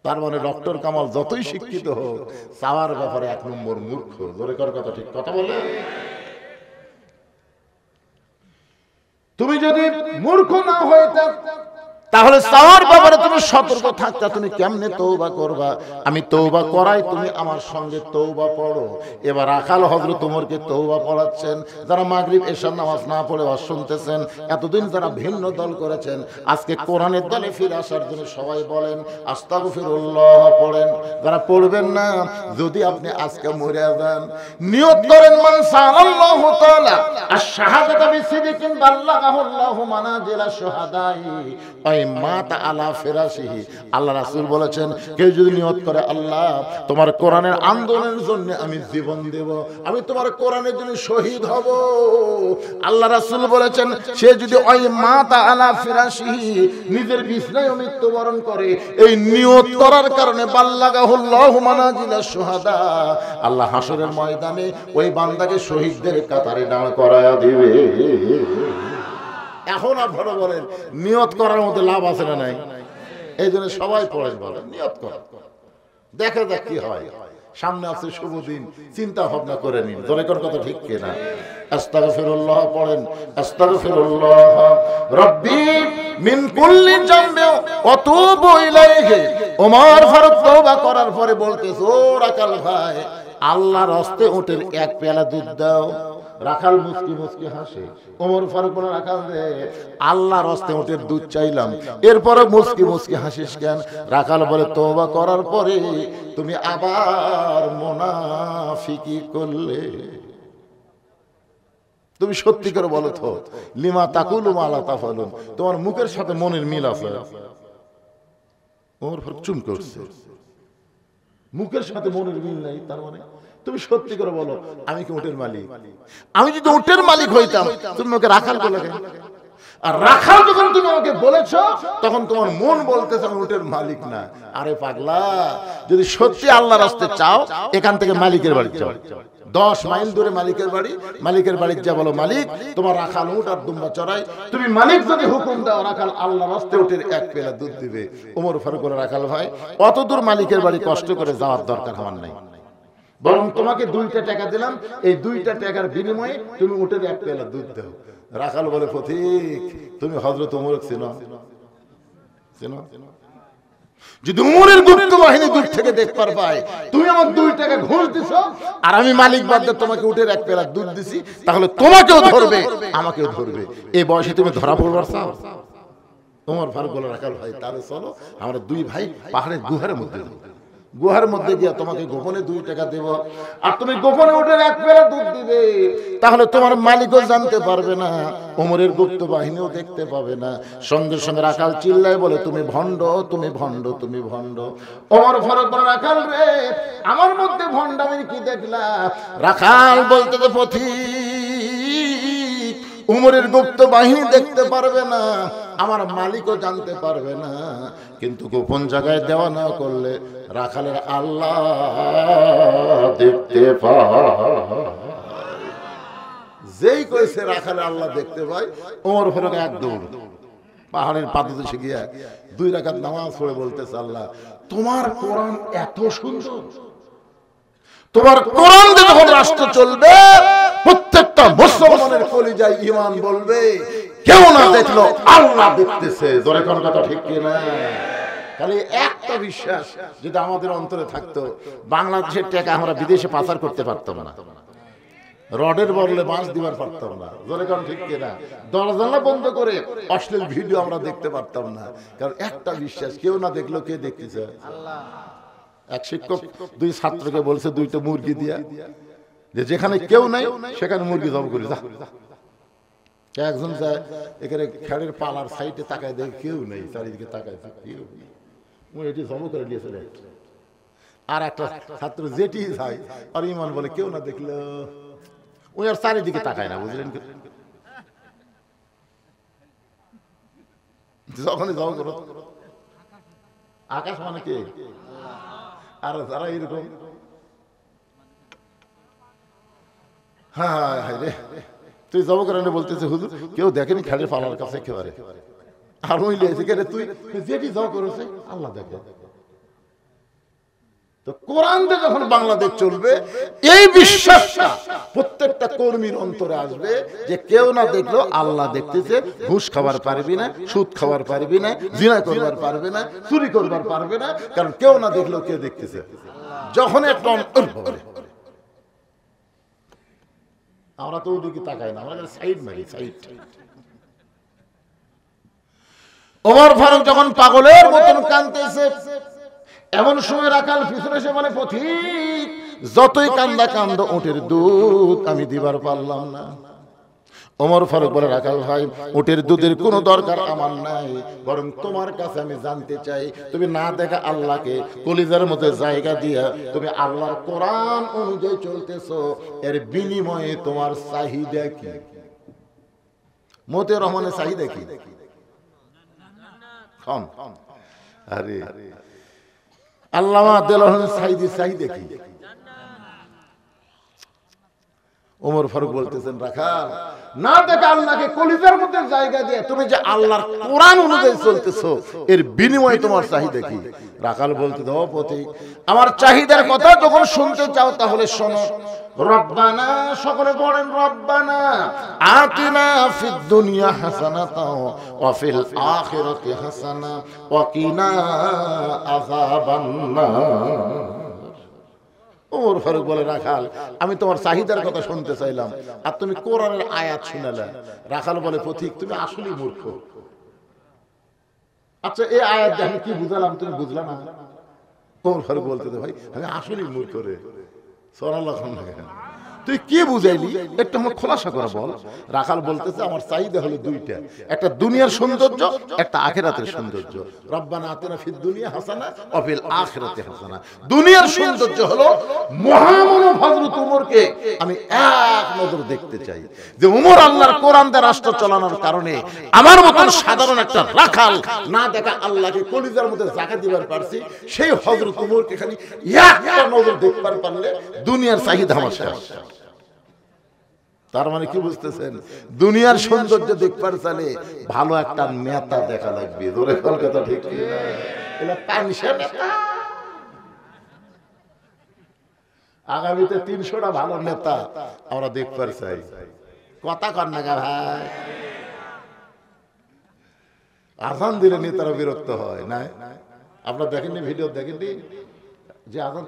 তার মানে ডক্টর কামাল যতই শিক্ষিত হোক চাওয়ার ব্যাপারে 1 নম্বর মূর্খ। জোরে কর কথা ঠিক কথা বলে। তুমি যদি মূর্খ না হয়ে তাহলে চাওয়ার ব্যাপারে তুমি সতর্ক থাকতা, তুমি কেমনে তওবা করবা? আমি তওবা করাই, তুমি আমার সঙ্গে তওবা পড়ো। এবার রাখাল হযরত ওমরকে তওবা পড়াচ্ছেন। যারা মাগরিব এশার নামাজ না পড়ে ওয়াজ শুনতেছেন, এতদিন যারা ভিন্ন দল করেছেন, আজকে কোরআনের দলে ফিরে আসার জন্য সবাই বলেন আস্তাগফিরুল্লাহ পড়েন। যারা পড়বেন না, যদি আপনি আজকে মরে যান, নিয়ত করেন মান সাআল্লাহু তাআলা আশ-শাহাদাতা বিসিদকিন বাল্লাগাহুল্লাহু মানাজিলা শুহাদাই, ওই মাতা আলা ফিরাশিহি, আল্লাহ রাসূল বলেছেন কেউ যদি নিয়ত করে আল্লাহ তোমার কোরআনের আন্দোলনের জন্য আমি জীবন দেব, আমি তোমার কোরআনের জন্য শহীদ হব, আল্লাহ রাসূল বলেছেন সে যদি ওই মাতা আলা ফিরাশিহি নিজের বিছানায় মৃত্যুবরণ করে, এই নিয়ত করার কারণে বাল্লাগাহুল্লাহু মানাজিলাশ শুহাদা, আল্লাহ হাসরের ময়দানে ওই বান্দাকে শহীদদের কাতারে দাঁড় করায়া দিবে। এখন আপনারা বলেন নিয়ত করার মধ্যে লাভ আছে না নাই? এই জন্য সবাই পড়েন, বলেন নিয়ত কর, দেখা যাক কি হয়। সামনে আছে শুভ দিন, চিন্তা ভাবনা করে নিন। জোরে কোন কথা ঠিক কিনা? আস্তাগফিরুল্লাহ পড়েন, আস্তাগফিরুল্লাহ রাব্বি মিন কুল্লি জামবি ওয়া তুবু ইলাইহি। ওমর ফারুক তওবা করার পরে বলতেছে, ও রাখাল ভাই, আল্লাহর রাস্তে উটের এক পেয়ালা দুধ দাও। রাখাল মুস্কি মুস্কি হাসে। ওমর ফারুক বলে, রাখাল রে, আল্লাহর রাস্তে উটের দুধ চাইলাম, এরপরে মুস্কি মুস্কি হাসিস কেন? রাখাল বলে, তওবা করার পরে তুমি আবার মুনাফিকি করলে। তুমি সত্যি করে বলো তো, লিমা তাকুলু মা লা তাফালুন, তোমার মুখের সাথে মনের মিল আছে? ওমর ফারুক চুপ করছে, মুখের সাথে মনের মিল নাই, তার মানে তুমি সত্যি করে বলো আমি কি উটের মালিক? আমি যদি উটের মালিক হইতাম তুমি আমাকে রাখাল বলে কেন? আর রাখাল যখন তুমি আমাকে বলেছো তখন তোমার মন বলতেছে আমি উটের মালিক না। আরে পাগলা, যদি সত্যি আল্লাহর রাস্তায় চাও এখান থেকে মালিকের বাড়ি যাও, 10 মাইল দূরে মালিকের বাড়ি, মালিকের বাড়ি যা বলো মালিক তোমার রাখাল উট আর দুম্বা চড়াই। তুমি মালিক যদি হুকুম দাও রাখাল আল্লাহর রাস্তায় উটের এক পেলা দুধ দিবে। ওমর ফারুক বলে, রাখাল ভাই, অত দূর মালিকের বাড়ি কষ্ট করে যাওয়ার দরকার আমার নাই, বরং তোমাকে 2টা টাকা দিলাম, এই 2টা টাকার বিনিময়ে তুমি উটের এক পেলা দুধ দাও। রাখাল বলে, পথিক তুমি হযরত ওমরকে চেনো? চেনো? যদি উমরের গুপ্ত বাহিনী দূর থেকে দেখবার পায় তুমি আমার 2 টাকা ঘুষ দিছো আর আমি মালিক বাদে তোমাকে উটের এক পেলা দুধ দিছি, তাহলে তোমাকেও ধরবে আমাকেও ধরবে। এই বয়সে তুমি ধরা পড়বার চাও? ওমর ফারুক বলে, রাখাল ভাই তাহলে চলো আমরা 2 ভাই পাহাড়ের গুহার মধ্যে যাবো, গুহার মধ্যে গিয়া তোমাকে গোপনে 2 টাকা দেব আর তুমি গোপনে উটের এক পেলা দুধ দিবে, তাহলে তোমার মালিকও জানতে পারবে না, ওমরের গুপ্ত বাহিনীও দেখতে পাবে না। সঙ্গে সঙ্গে রাখাল চিল্লায় বলে, তুমি ভণ্ড, তুমি ভণ্ড, তুমি ভণ্ড। ওমর ফারুক বলে, রাখাল রে, আমার মধ্যে ভণ্ডামি কি দেখলা? রাখাল বলতে তো পথিক, উমরের গুপ্ত বাহিনী দেখতে পারবে না, আমার মালিকও জানতে পারবে না, কিন্তু গোপন জায়গায় দেওয়া না করলে রাখালের আল্লাহ দেখতে পায়। যেই কইছে রাখালের আল্লাহ দেখতে পায়, ওমর ফারুক এক দৌড় পাহাড়ের পাদদেশে গিয়া 2 রাকাত নামাজ পড়ে বলতেছে, আল্লাহ তোমার কোরআন এত সুন্দর, তোমার কোরআন দিয়ে যখন রাষ্ট্র চলবে প্রত্যেকটা মুসলমানের কলিজায় ঈমান বলবে কেউ না দেখলো আল্লাহ দেখতেছে। জোরে কোন কথা ঠিক কি না? খালি একটা বিশ্বাস যদি আমাদের অন্তরে থাকতো, বাংলাদেশের টাকা আমরা বিদেশে পাচার করতে পারতাম না, রডের বদলে বাঁশ দিবার পারতাম না। জোরে কোন ঠিক কি না? দরজা বন্ধ করে অশ্লীল ভিডিও আমরা দেখতে পারতাম না, কারণ একটা বিশ্বাস, কেউ না দেখলো কে দেখতেছে? আল্লাহ। এক শিক্ষক 2 ছাত্রকে বলছে 2টা মুরগি দিয়া যে যেখানে কেউ নাই সেখানে মুরগি জব করে যা। একজন যায় এখানে খেড়ের পালার সাইডে তাকায় দেখে কেউ নেই, চারিদিকে তাকায় কেউ নেই, এটি জব করে নিয়েছে। আর একটা ছাত্র যেটি যায় আর ইমান বলে কেউ না দেখলো, ওই আর চারিদিকে তাকায় না, বুঝলেন? যখনই জব করো আকাশ মানে কে? আর যারা এরকম হ্যাঁ রে তুই জব করে বলতেছে হুজুর কেউ দেখেনি খেলের পালার কাছে একেবারে, আর ওই লিয়েছে কেন তুই যেটি জব করেছে আল্লাহ দেখে। তো কোরআন দিয়ে যখন বাংলাদেশ চলবে এই বিশ্বাসটা প্রত্যেকটা কর্মীর অন্তরে আসবে যে কেউ না দেখলো আল্লাহ দেখতেছে। ঘুষ খাবার পারবি না, সুদ খাবার পারবি না, জিনা করবার পারবে না, চুরি করবার পারবে না, কারণ কেউ না দেখলো কে দেখতেছে। যখন একটা আমরা তো ওদিকে তাকাই না, আমরা সাইড মারি সাইড। ওমর ফারুক যখন পাগলের মতন কাঁদতেছে এমন সময় রাখাল পিছনে এসে বলে, পথিক যতই কান্দা কান্দ উটের দুধ আমি দিবার পারলাম না। ওমর ফারুক বলে, রাখাল ভাই, উটের দুধের কোনো দরকার আমার নাই, বরং তোমার কাছে আমি জানতে চাই, তুমি না দেখা আল্লাহকে কলিজার মধ্যে জায়গা দিয়া তুমি আল্লাহর কোরআন অনুযায়ী চলতেছো, এর বিনিময়ে তোমার চাহিদা কি? মতিউর রহমানের চাহিদা কি? আরে আল্লামা দেলোয়ারের চাহিদা কি? ওমর ফারুক বলতেছেন, রাখাল, না দেখা আল্লাহকে কলিজার মধ্যে জায়গা দিয়ে তুমি যে আল্লাহর কোরআন অনুযায়ী চলতেছো, এর বিনিময়ে তোমার চাহিদা কি? রাখাল বলতে, দাও পথিক, আমার চাহিদার কথা যখন শুনতে চাও তাহলে শোনো। রব্বানা, সকলে বলেন রব্বানা আতিনা ফিদ দুনিয়া হাসানাতাও ওয়া ফিল আখিরাতি হাসানা ওয়া কিনা আযাবান্নার। ওমর ফারুক বলে, রাখাল, আমি তোমার চাহিদার কথা শুনতে চাইলাম আর তুমি কোরআনের আয়াত শুনালে। রাখাল বলে, পথিক, তুমি আসলেই মূর্খ। আচ্ছা, এই আয়াত আমি কি বুঝালাম তুমি বুঝলা না? ওমর ফারুক বলতে, ভাই আমি আসলেই মূর্খ রে। তুই কি বুঝাইলি একটু আমার খোলাসা করে বল। রাখাল বলতেছে, আমার চাহিদা হলো দুইটা, একটা দুনিয়ার সৌন্দর্য, একটা আখিরাতের সৌন্দর্য। রব্বানা আতিনা ফিদ দুনিয়া হাসানা ওয়া ফিল আখিরাতি হাসানা। দুনিয়ার সৌন্দর্য হলো মহামানব হযরত ওমরকে আমি এক নজর দেখতে চাই, যে ওমর আল্লাহর কোরআন দিয়ে রাষ্ট্র চালানোর কারণে আমার মতন সাধারণ একটা রাখাল না দেখা আল্লাহকে কলিজার মধ্যে জায়গা দিবার পারছি, সেই হযরত ওমরকে খালি একটা নজর দেখবার পারলে দুনিয়ার চাহিদা আমার শেষ। তার মানে কি বুঝতেছেন? দুনিয়ার সৌন্দর্য দেখবার চাইলে ভালো একটা নেতা দেখা লাগবে। ধরে কলকাতা ঠিক আগামীতে 300টা ভালো নেতা আমরা দেখবার চাই। কথা কর না ভাই, আজান দিলে নেতারা বিরক্ত হয় না? আপনারা দেখেননি, ভিডিও দেখেননি যে আজান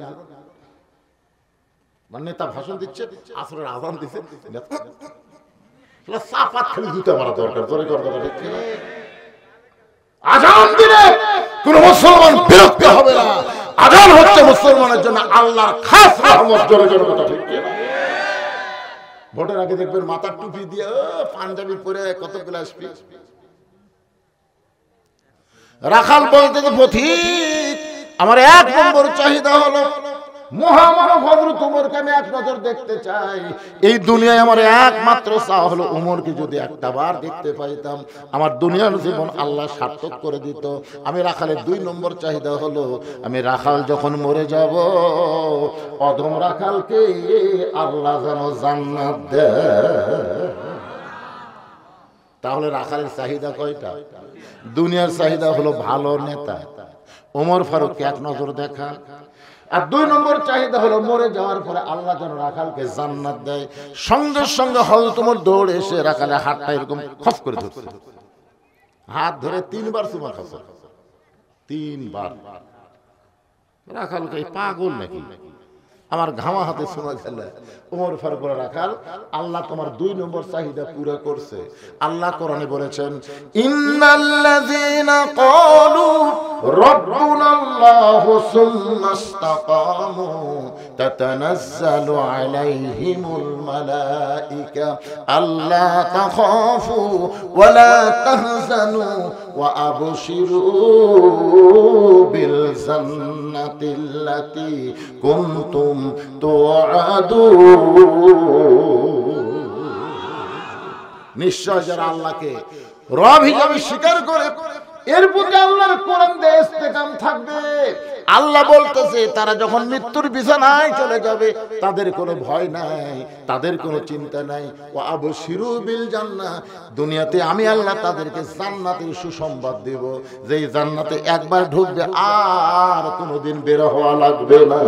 মানে নেতা ভাষণ দিচ্ছে, আসরের আজান দিচ্ছে, চাপাত খালি জুতা মারা দরকার। আজান দিলে কোন মুসলমান বিরক্ত হবে না। আজান হচ্ছে মুসলমানের জন্য আল্লাহর খাস রহমত। জোরে জোরে কথা ঠিক না? ভোটের আগে দেখবেন মাথার টুপি দিয়ে পাঞ্জাবি পরে কতগুলো আসবে। রাখাল বলতে, পথিক, আমার এক নম্বর চাহিদা হলো মহামানব হযরত ওমরকে আমি এক নজর দেখতে চাই। এই দুনিয়ায় আমার একমাত্র চাওয়া হলো ওমরকে যদি একটা বার দেখতে পাইতাম, আমার দুনিয়ার জীবন আল্লাহ সার্থক করে দিত। আমি রাখালের 2 নম্বর চাহিদা হলো, আমি রাখাল যখন মরে যাব, অধম রাখালকে আল্লাহ যেন জান্নাত দেয়। তাহলে রাখালের চাহিদা কয়টা? দুনিয়ার চাহিদা হলো ভালো নেতা, ওমর ফারুককে এক নজর দেখা, আর 2 নম্বর চাহিদা হলো মরে যাওয়ার পরে আল্লাহ যেন রাখালকে জান্নাত দেয়। সঙ্গে সঙ্গে হযরত ওমর দৌড়ে এসে রাখালের হাতটা এরকম খপ করে ধরছে, হাত ধরে 3 বার চুমা খাচ্ছে, 3 বার। রাখালকে পাগল নাকি? আমার ঘামা হাতে চুমা খেলে ওমর ফারুক বলে, রাখাল, আল্লাহ তোমার 2 নম্বর চাহিদা পুরো করছে। আল্লাহ কোরআনে বলেছেন, ইন্নাল্লাযীনা ক্বালু রাব্বুনাল্লাহু সুম্মা ইসতাকামু তাতানাজ্জালু আলাইহিমুল মালায়েকা আল্লা তাখাফু ওয়া লা তাহজানু ওয়া আবশিরু বিল জান্নাতিল্লাতী কুনতুম নিশ্চয় যারা আল্লাহকে রব হিসাবে স্বীকার করে এর প্রতি আল্লাহর কোরআন দিয়ে ইস্তেকাম থাকবে, আল্লাহ বলতেছে তারা যখন মৃত্যুর বিছানায় চলে যাবে তাদের কোনো ভয় নাই, তাদের কোনো চিন্তা নাই। ওয়া আবশিরু বিল জান্নাহ, দুনিয়াতে আমি আল্লাহ তাদেরকে জান্নাতের সুসংবাদ দেব, যেই জান্নাতে একবার ঢুকবে আর কোনোদিন বের হওয়া লাগবে না।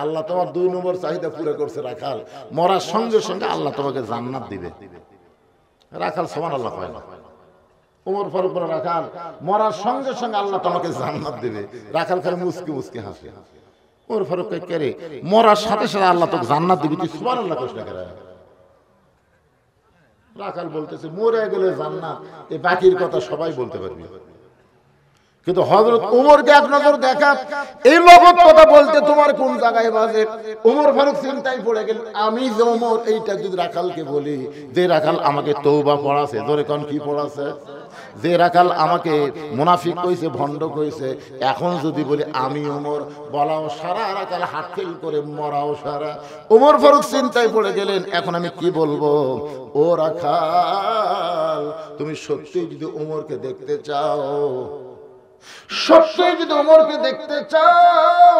আল্লাহ তোমার 2 নম্বর চাহিদা পুরো করছে। রাখাল মরার সঙ্গে সঙ্গে আল্লাহ তোমাকে জান্নাত দিবে। রাখাল সুবহানাল্লাহ কয় না। ওমর ফারুক বলে, রাখাল মরার সঙ্গে সঙ্গে আল্লাহ তোমাকে জান্নাত দিবে। রাখাল খালি মুস্কি মুস্কি হাসে। ওমর ফারুক কয়, কে রে, মরার সাথে সাথে আল্লাহ তোকে জান্নাত দিবে, তুই সুবহানাল্লাহ কইস না কেন? রাখাল বলতেছে, মরে গেলে জান্নাত, এই বাকির কথা সবাই বলতে পারবে, কিন্তু হযরত ওমরকে এক নজর দেখা, এই লগত কথা বলতে তোমার কোন জায়গায় বাজে? ওমর ফারুক চিন্তায় পড়ে গেল, আমি যে ওমর এইটা যদি রাখালকে বলি, যে রাখাল আমাকে তওবা পড়াছে, ধরে কোন কি পড়াছে, যে রাখাল আমাকে মুনাফিক কইছে, ভণ্ড কইছে, এখন যদি বলি আমি ওমর, বলাও সারা, রাখাল হাত ফেল করে মরাও সারা। ওমর ফারুক চিন্তায় পড়ে গেলেন, এখন আমি কি বলবো? ও রাখাল, তুমি সত্যি যদি ওমরকে দেখতে চাও, সত্যি যদি ওমরকে দেখতে চাও,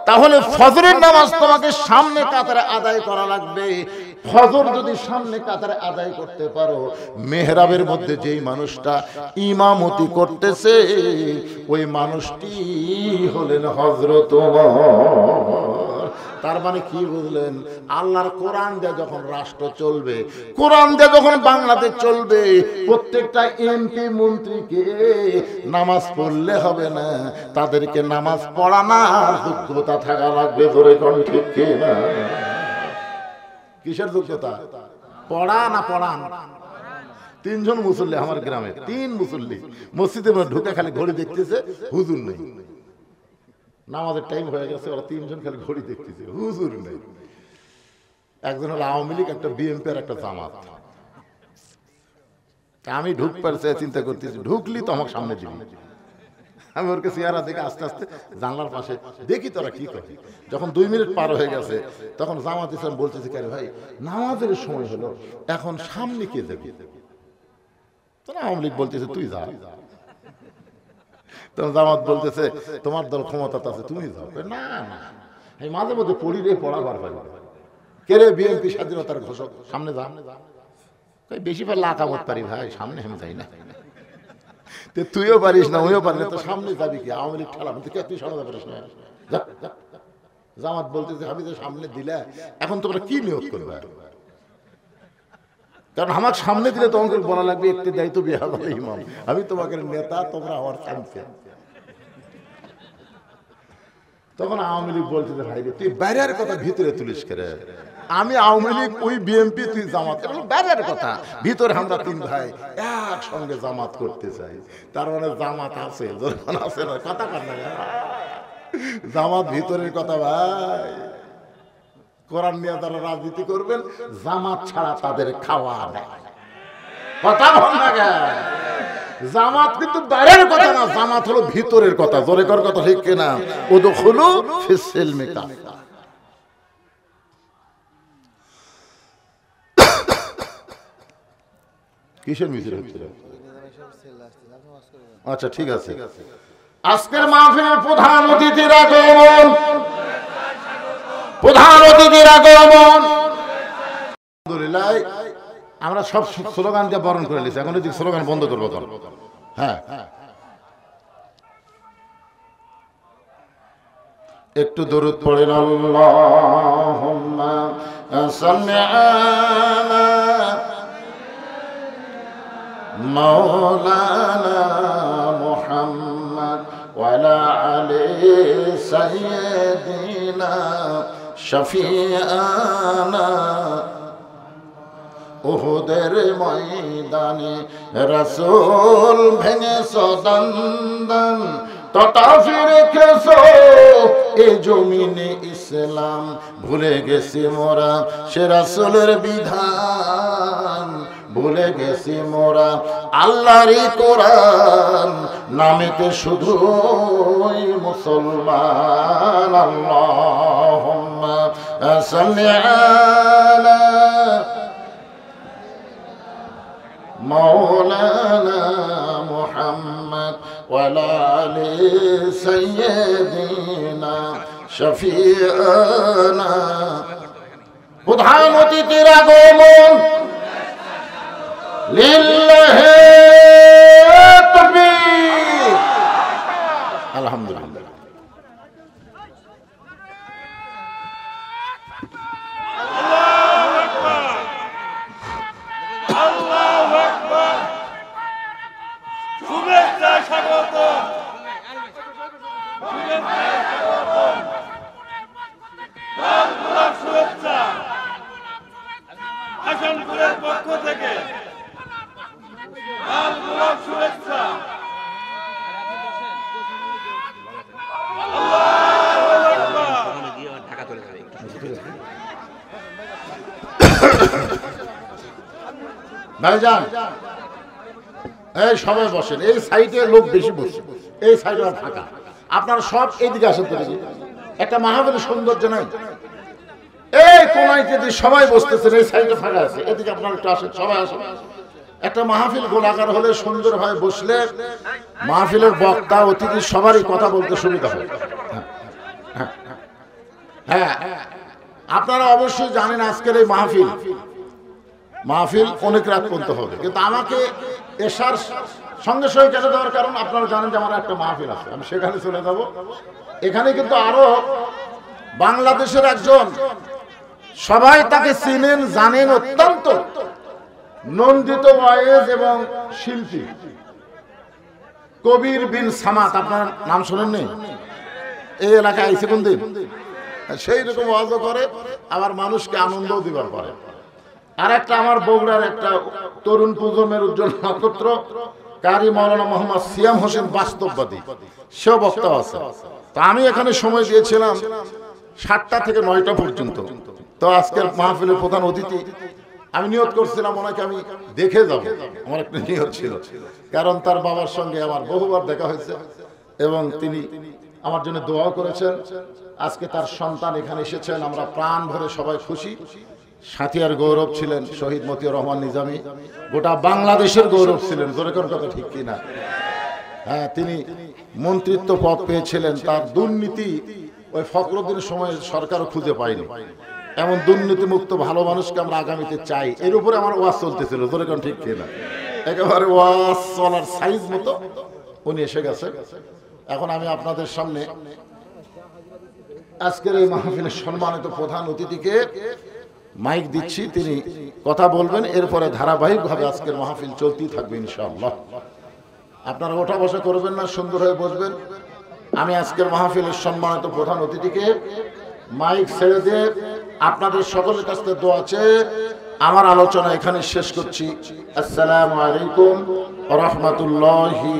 তাহলে ফজরের নামাজ তোমাকে সামনে কাতারে আদায় করা লাগবে। ফজর যদি সামনে কাতারে আদায় করতে পারো, মেহরাবের মধ্যে যেই মানুষটা ইমামতি করতেছে ওই মানুষটি হলেন হযরত ওমর। তার মানে কি বুঝলেন? আল্লাহর কোরআন দিয়ে যখন রাষ্ট্র চলবে, কোরআন দিয়ে যখন বাংলাদেশ চলবে, প্রত্যেকটা এমপি মন্ত্রীকে নামাজ পড়লে হবে না, তাদেরকে নামাজ পড়ানোর যোগ্যতা থাকা লাগবে। ধরে কোন ঠিক কি না? কিসের যোগ্যতা? পড়া না পড়ান? তিনজন মুসল্লি আমার গ্রামে, তিন মুসল্লি মসজিদে ঢুকে খালি ঘড়ি দেখতেছে, হুজুর নেই। নামাজের টাইম হয়ে গেছে, ওরা তিনজন খালি ঘড়ি দেখতেছে, হুজুর নেই। একজন হলো আওয়ামী লীগ, একটা বিএনপি আর একটা জামাত। আমি ঢুকবার চিন্তা করতেছি, ঢুকলি তো আমার সামনে দিবি। আমি ওর চেহারা দেখে আস্তে আস্তে জানলার পাশে দেখি তোরা কি করে। যখন 2 মিনিট পার হয়ে গেছে, তখন জামাত ইসলাম বলতেছে, কেন ভাই নামাজের সময় হলো, এখন সামনে কে যাবি? তখন আওয়ামী লীগ বলতেছে তুই যা। তখন জামাত বলতেছে তোমার দল ক্ষমতা আছে, তুমি যাও। না না, এই মাঝে মধ্যে পড়ি রে, পড়াবার পারি। কে রে? বিএনপি স্বাধীনতার ঘোষক, সামনে যা। বেশি পারলে আঁকাবত পারি ভাই, সামনে আমি যাই না। তুইও পারিস না, ওইও পারি না, তো সামনে যাবি কি? আওয়ামী লীগ খেলাম, তুই সামনে পারিস না। জামাত বলতেছে আমি তো সামনে দিলে, এখন তোমরা কি নিয়োগ করবে? কারণ আমার সামনে দিলে তোমাকে বলা লাগবে একটি দায়িত্ব বিহার ইমাম, আমি তোমাকে নেতা, তোমরা আমার চ্যাম্পিয়ন। তখন আওয়ামী লীগ বলতেছে ভাই রে, তুই বাইরের কথা ভিতরে তুলিস করে। আমি আওয়ামী লীগ, ওই বিএনপি, তুই জামাত, বাইরের কথা, ভিতরে আমরা 3 ভাই একসঙ্গে জামাত করতে চাই। তার মানে জামাত আছে, যখন আছে না কথা কর না, জামাত ভিতরের কথা ভাই। কোরআন নিয়ে তারা রাজনীতি করবেন, জামাত ছাড়া তাদের খাওয়া নেই। কথা বল না গে, জামাত কিন্তু বাইরের কথা না, জামাত হলো ভিতরের কথা। জোরে কর কথা ঠিক কিনা? উদখুলু ফিস সিলমি কাফা। কিসের মিছিল হচ্ছে? আচ্ছা ঠিক আছে। আজকের মাহফিলের প্রধান অতিথির আগমন, প্রধান অতিথির আগমন। আলহামদুলিল্লাহ, আমরা সব স্লোগান দিয়ে বরণ করে নিয়েছি, এখন যদি স্লোগান বন্ধ করবো কেন? হ্যাঁ, একটু দরুদ পড়েন। আল্লাহুম্মা সাল্লি আলা মাওলানা মুহাম্মদ ওয়া আলা আলি সাইয়্যিদিনা শাফিআনা। উহুদের ময়দানে রাসূল ভেঙেছো দন্দন, তথা ফিরেছো এ জমিনে ইসলাম। ভুলে গেছি মোরা সে রাসূলের বিধান, ভুলে গেছি মোরা আল্লাহরই কোরআন, নামেতে শুধুই মুসলমান। আল্লাহুম্মা সাল্লি আলা মাওলানা মুহাম্মদ ওয়া আলা আলি সাইয়্যিদিনা শাফিআনা। প্রধান অতিথির আগমন। লিল্লাহি তাকবীর। আলহামদুলিল্লাহ। করে যাবে ভাইজান এই সবাই বসেন, এই সাইডে লোক বেশি বসে, এই সাইডে ফাঁকা, আপনারা সব এইদিকে আসেন তো দেখি, একটা মাহফিলের সৌন্দর্য নাই, এই কোনায় যদি সবাই বসতেছেন, এই সাইডে ফাঁকা আছে, এদিকে আপনারা একটু আসেন, সবাই আসেন। একটা মাহফিল গোলাকার হলে সুন্দরভাবে বসলে মাহফিলের বক্তা অতিথি সবারই কথা বলতে সুবিধা হয়। হ্যাঁ, আপনারা অবশ্যই জানেন আজকের এই মাহফিল অনেক রাত পর্যন্ত হবে, কিন্তু আমাকে এশার সঙ্গে সঙ্গে কেটে দেওয়ার কারণ আপনারা জানেন যে আমার একটা মাহফিল আছে, আমি সেখানে চলে যাব। এখানে কিন্তু আরো বাংলাদেশের একজন, সবাই তাকে চিনেন জানেন, অত্যন্ত নন্দিত ওয়াইজ এবং শিল্পী কবির বিন সামাত, আপনার নাম শোনেননি? এই এলাকায় আইসে কোন দিন, সেই রকম ওয়াজও করে, আবার মানুষকে আনন্দও দিবার পারে। আর একটা আমার বগুড়ার একটা তরুণ প্রজন্মের উজ্জ্বল নক্ষত্র কারি মাওলানা মোহাম্মদ সিয়াম হোসেন বাস্তববাদী, সেও বক্তা আছে। তো আমি এখানে সময় দিয়েছিলাম 7টা থেকে 9টা পর্যন্ত। তো আজকের মাহফিলের প্রধান অতিথি আমি নিয়ত করছিলাম ওনাকে আমি দেখে যাব, আমার একটা নিয়ত ছিল, কারণ তার বাবার সঙ্গে আমার বহুবার দেখা হয়েছে এবং তিনি আমার জন্য দোয়াও করেছেন। আজকে তার সন্তান এখানে এসেছেন, আমরা প্রাণ ভরে সবাই খুশি। সাথিয়ার গৌরব ছিলেন শহীদ মতিউর রহমান নিজামী, গোটা বাংলাদেশের গৌরব ছিলেন, জোরে কোন কথা ঠিক কিনা? হ্যাঁ, তিনি মন্ত্রিত্ব পদ পেয়েছিলেন, তার দুর্নীতি ওই ফখরুদ্দিনের সময় সরকারও খুঁজে পায়নি। এমন দুর্নীতিমুক্ত ভালো মানুষকে আমরা আগামীতে চাই, এর উপরে আমার ওয়াজ চলতেছিল, জোরে কোন ঠিক কিনা? একেবারে ওয়াজ চলার সাইজ মতো উনি এসে গেছে। এখন আমি আপনাদের সামনে আজকের এই মাহফিলের সম্মানিত প্রধান অতিথিকে মাইক দিচ্ছি, তিনি কথা বলবেন, এরপরে ধারাবাহিকভাবে আজকের মাহফিল চলতেই থাকবে ইনশাআল্লাহ। আপনারা ওঠা বসা করবেন না, সুন্দর হয়ে বসবেন। আমি আজকের মাহফিলের সম্মানিত প্রধান অতিথিকে মাইক ছেড়ে দিয়ে আপনাদের সকলের কাছ থেকে দোয়া চেয়ে আমার আলোচনা এখানে শেষ করছি। আসসালামু আলাইকুম ওয়া রাহমাতুল্লাহি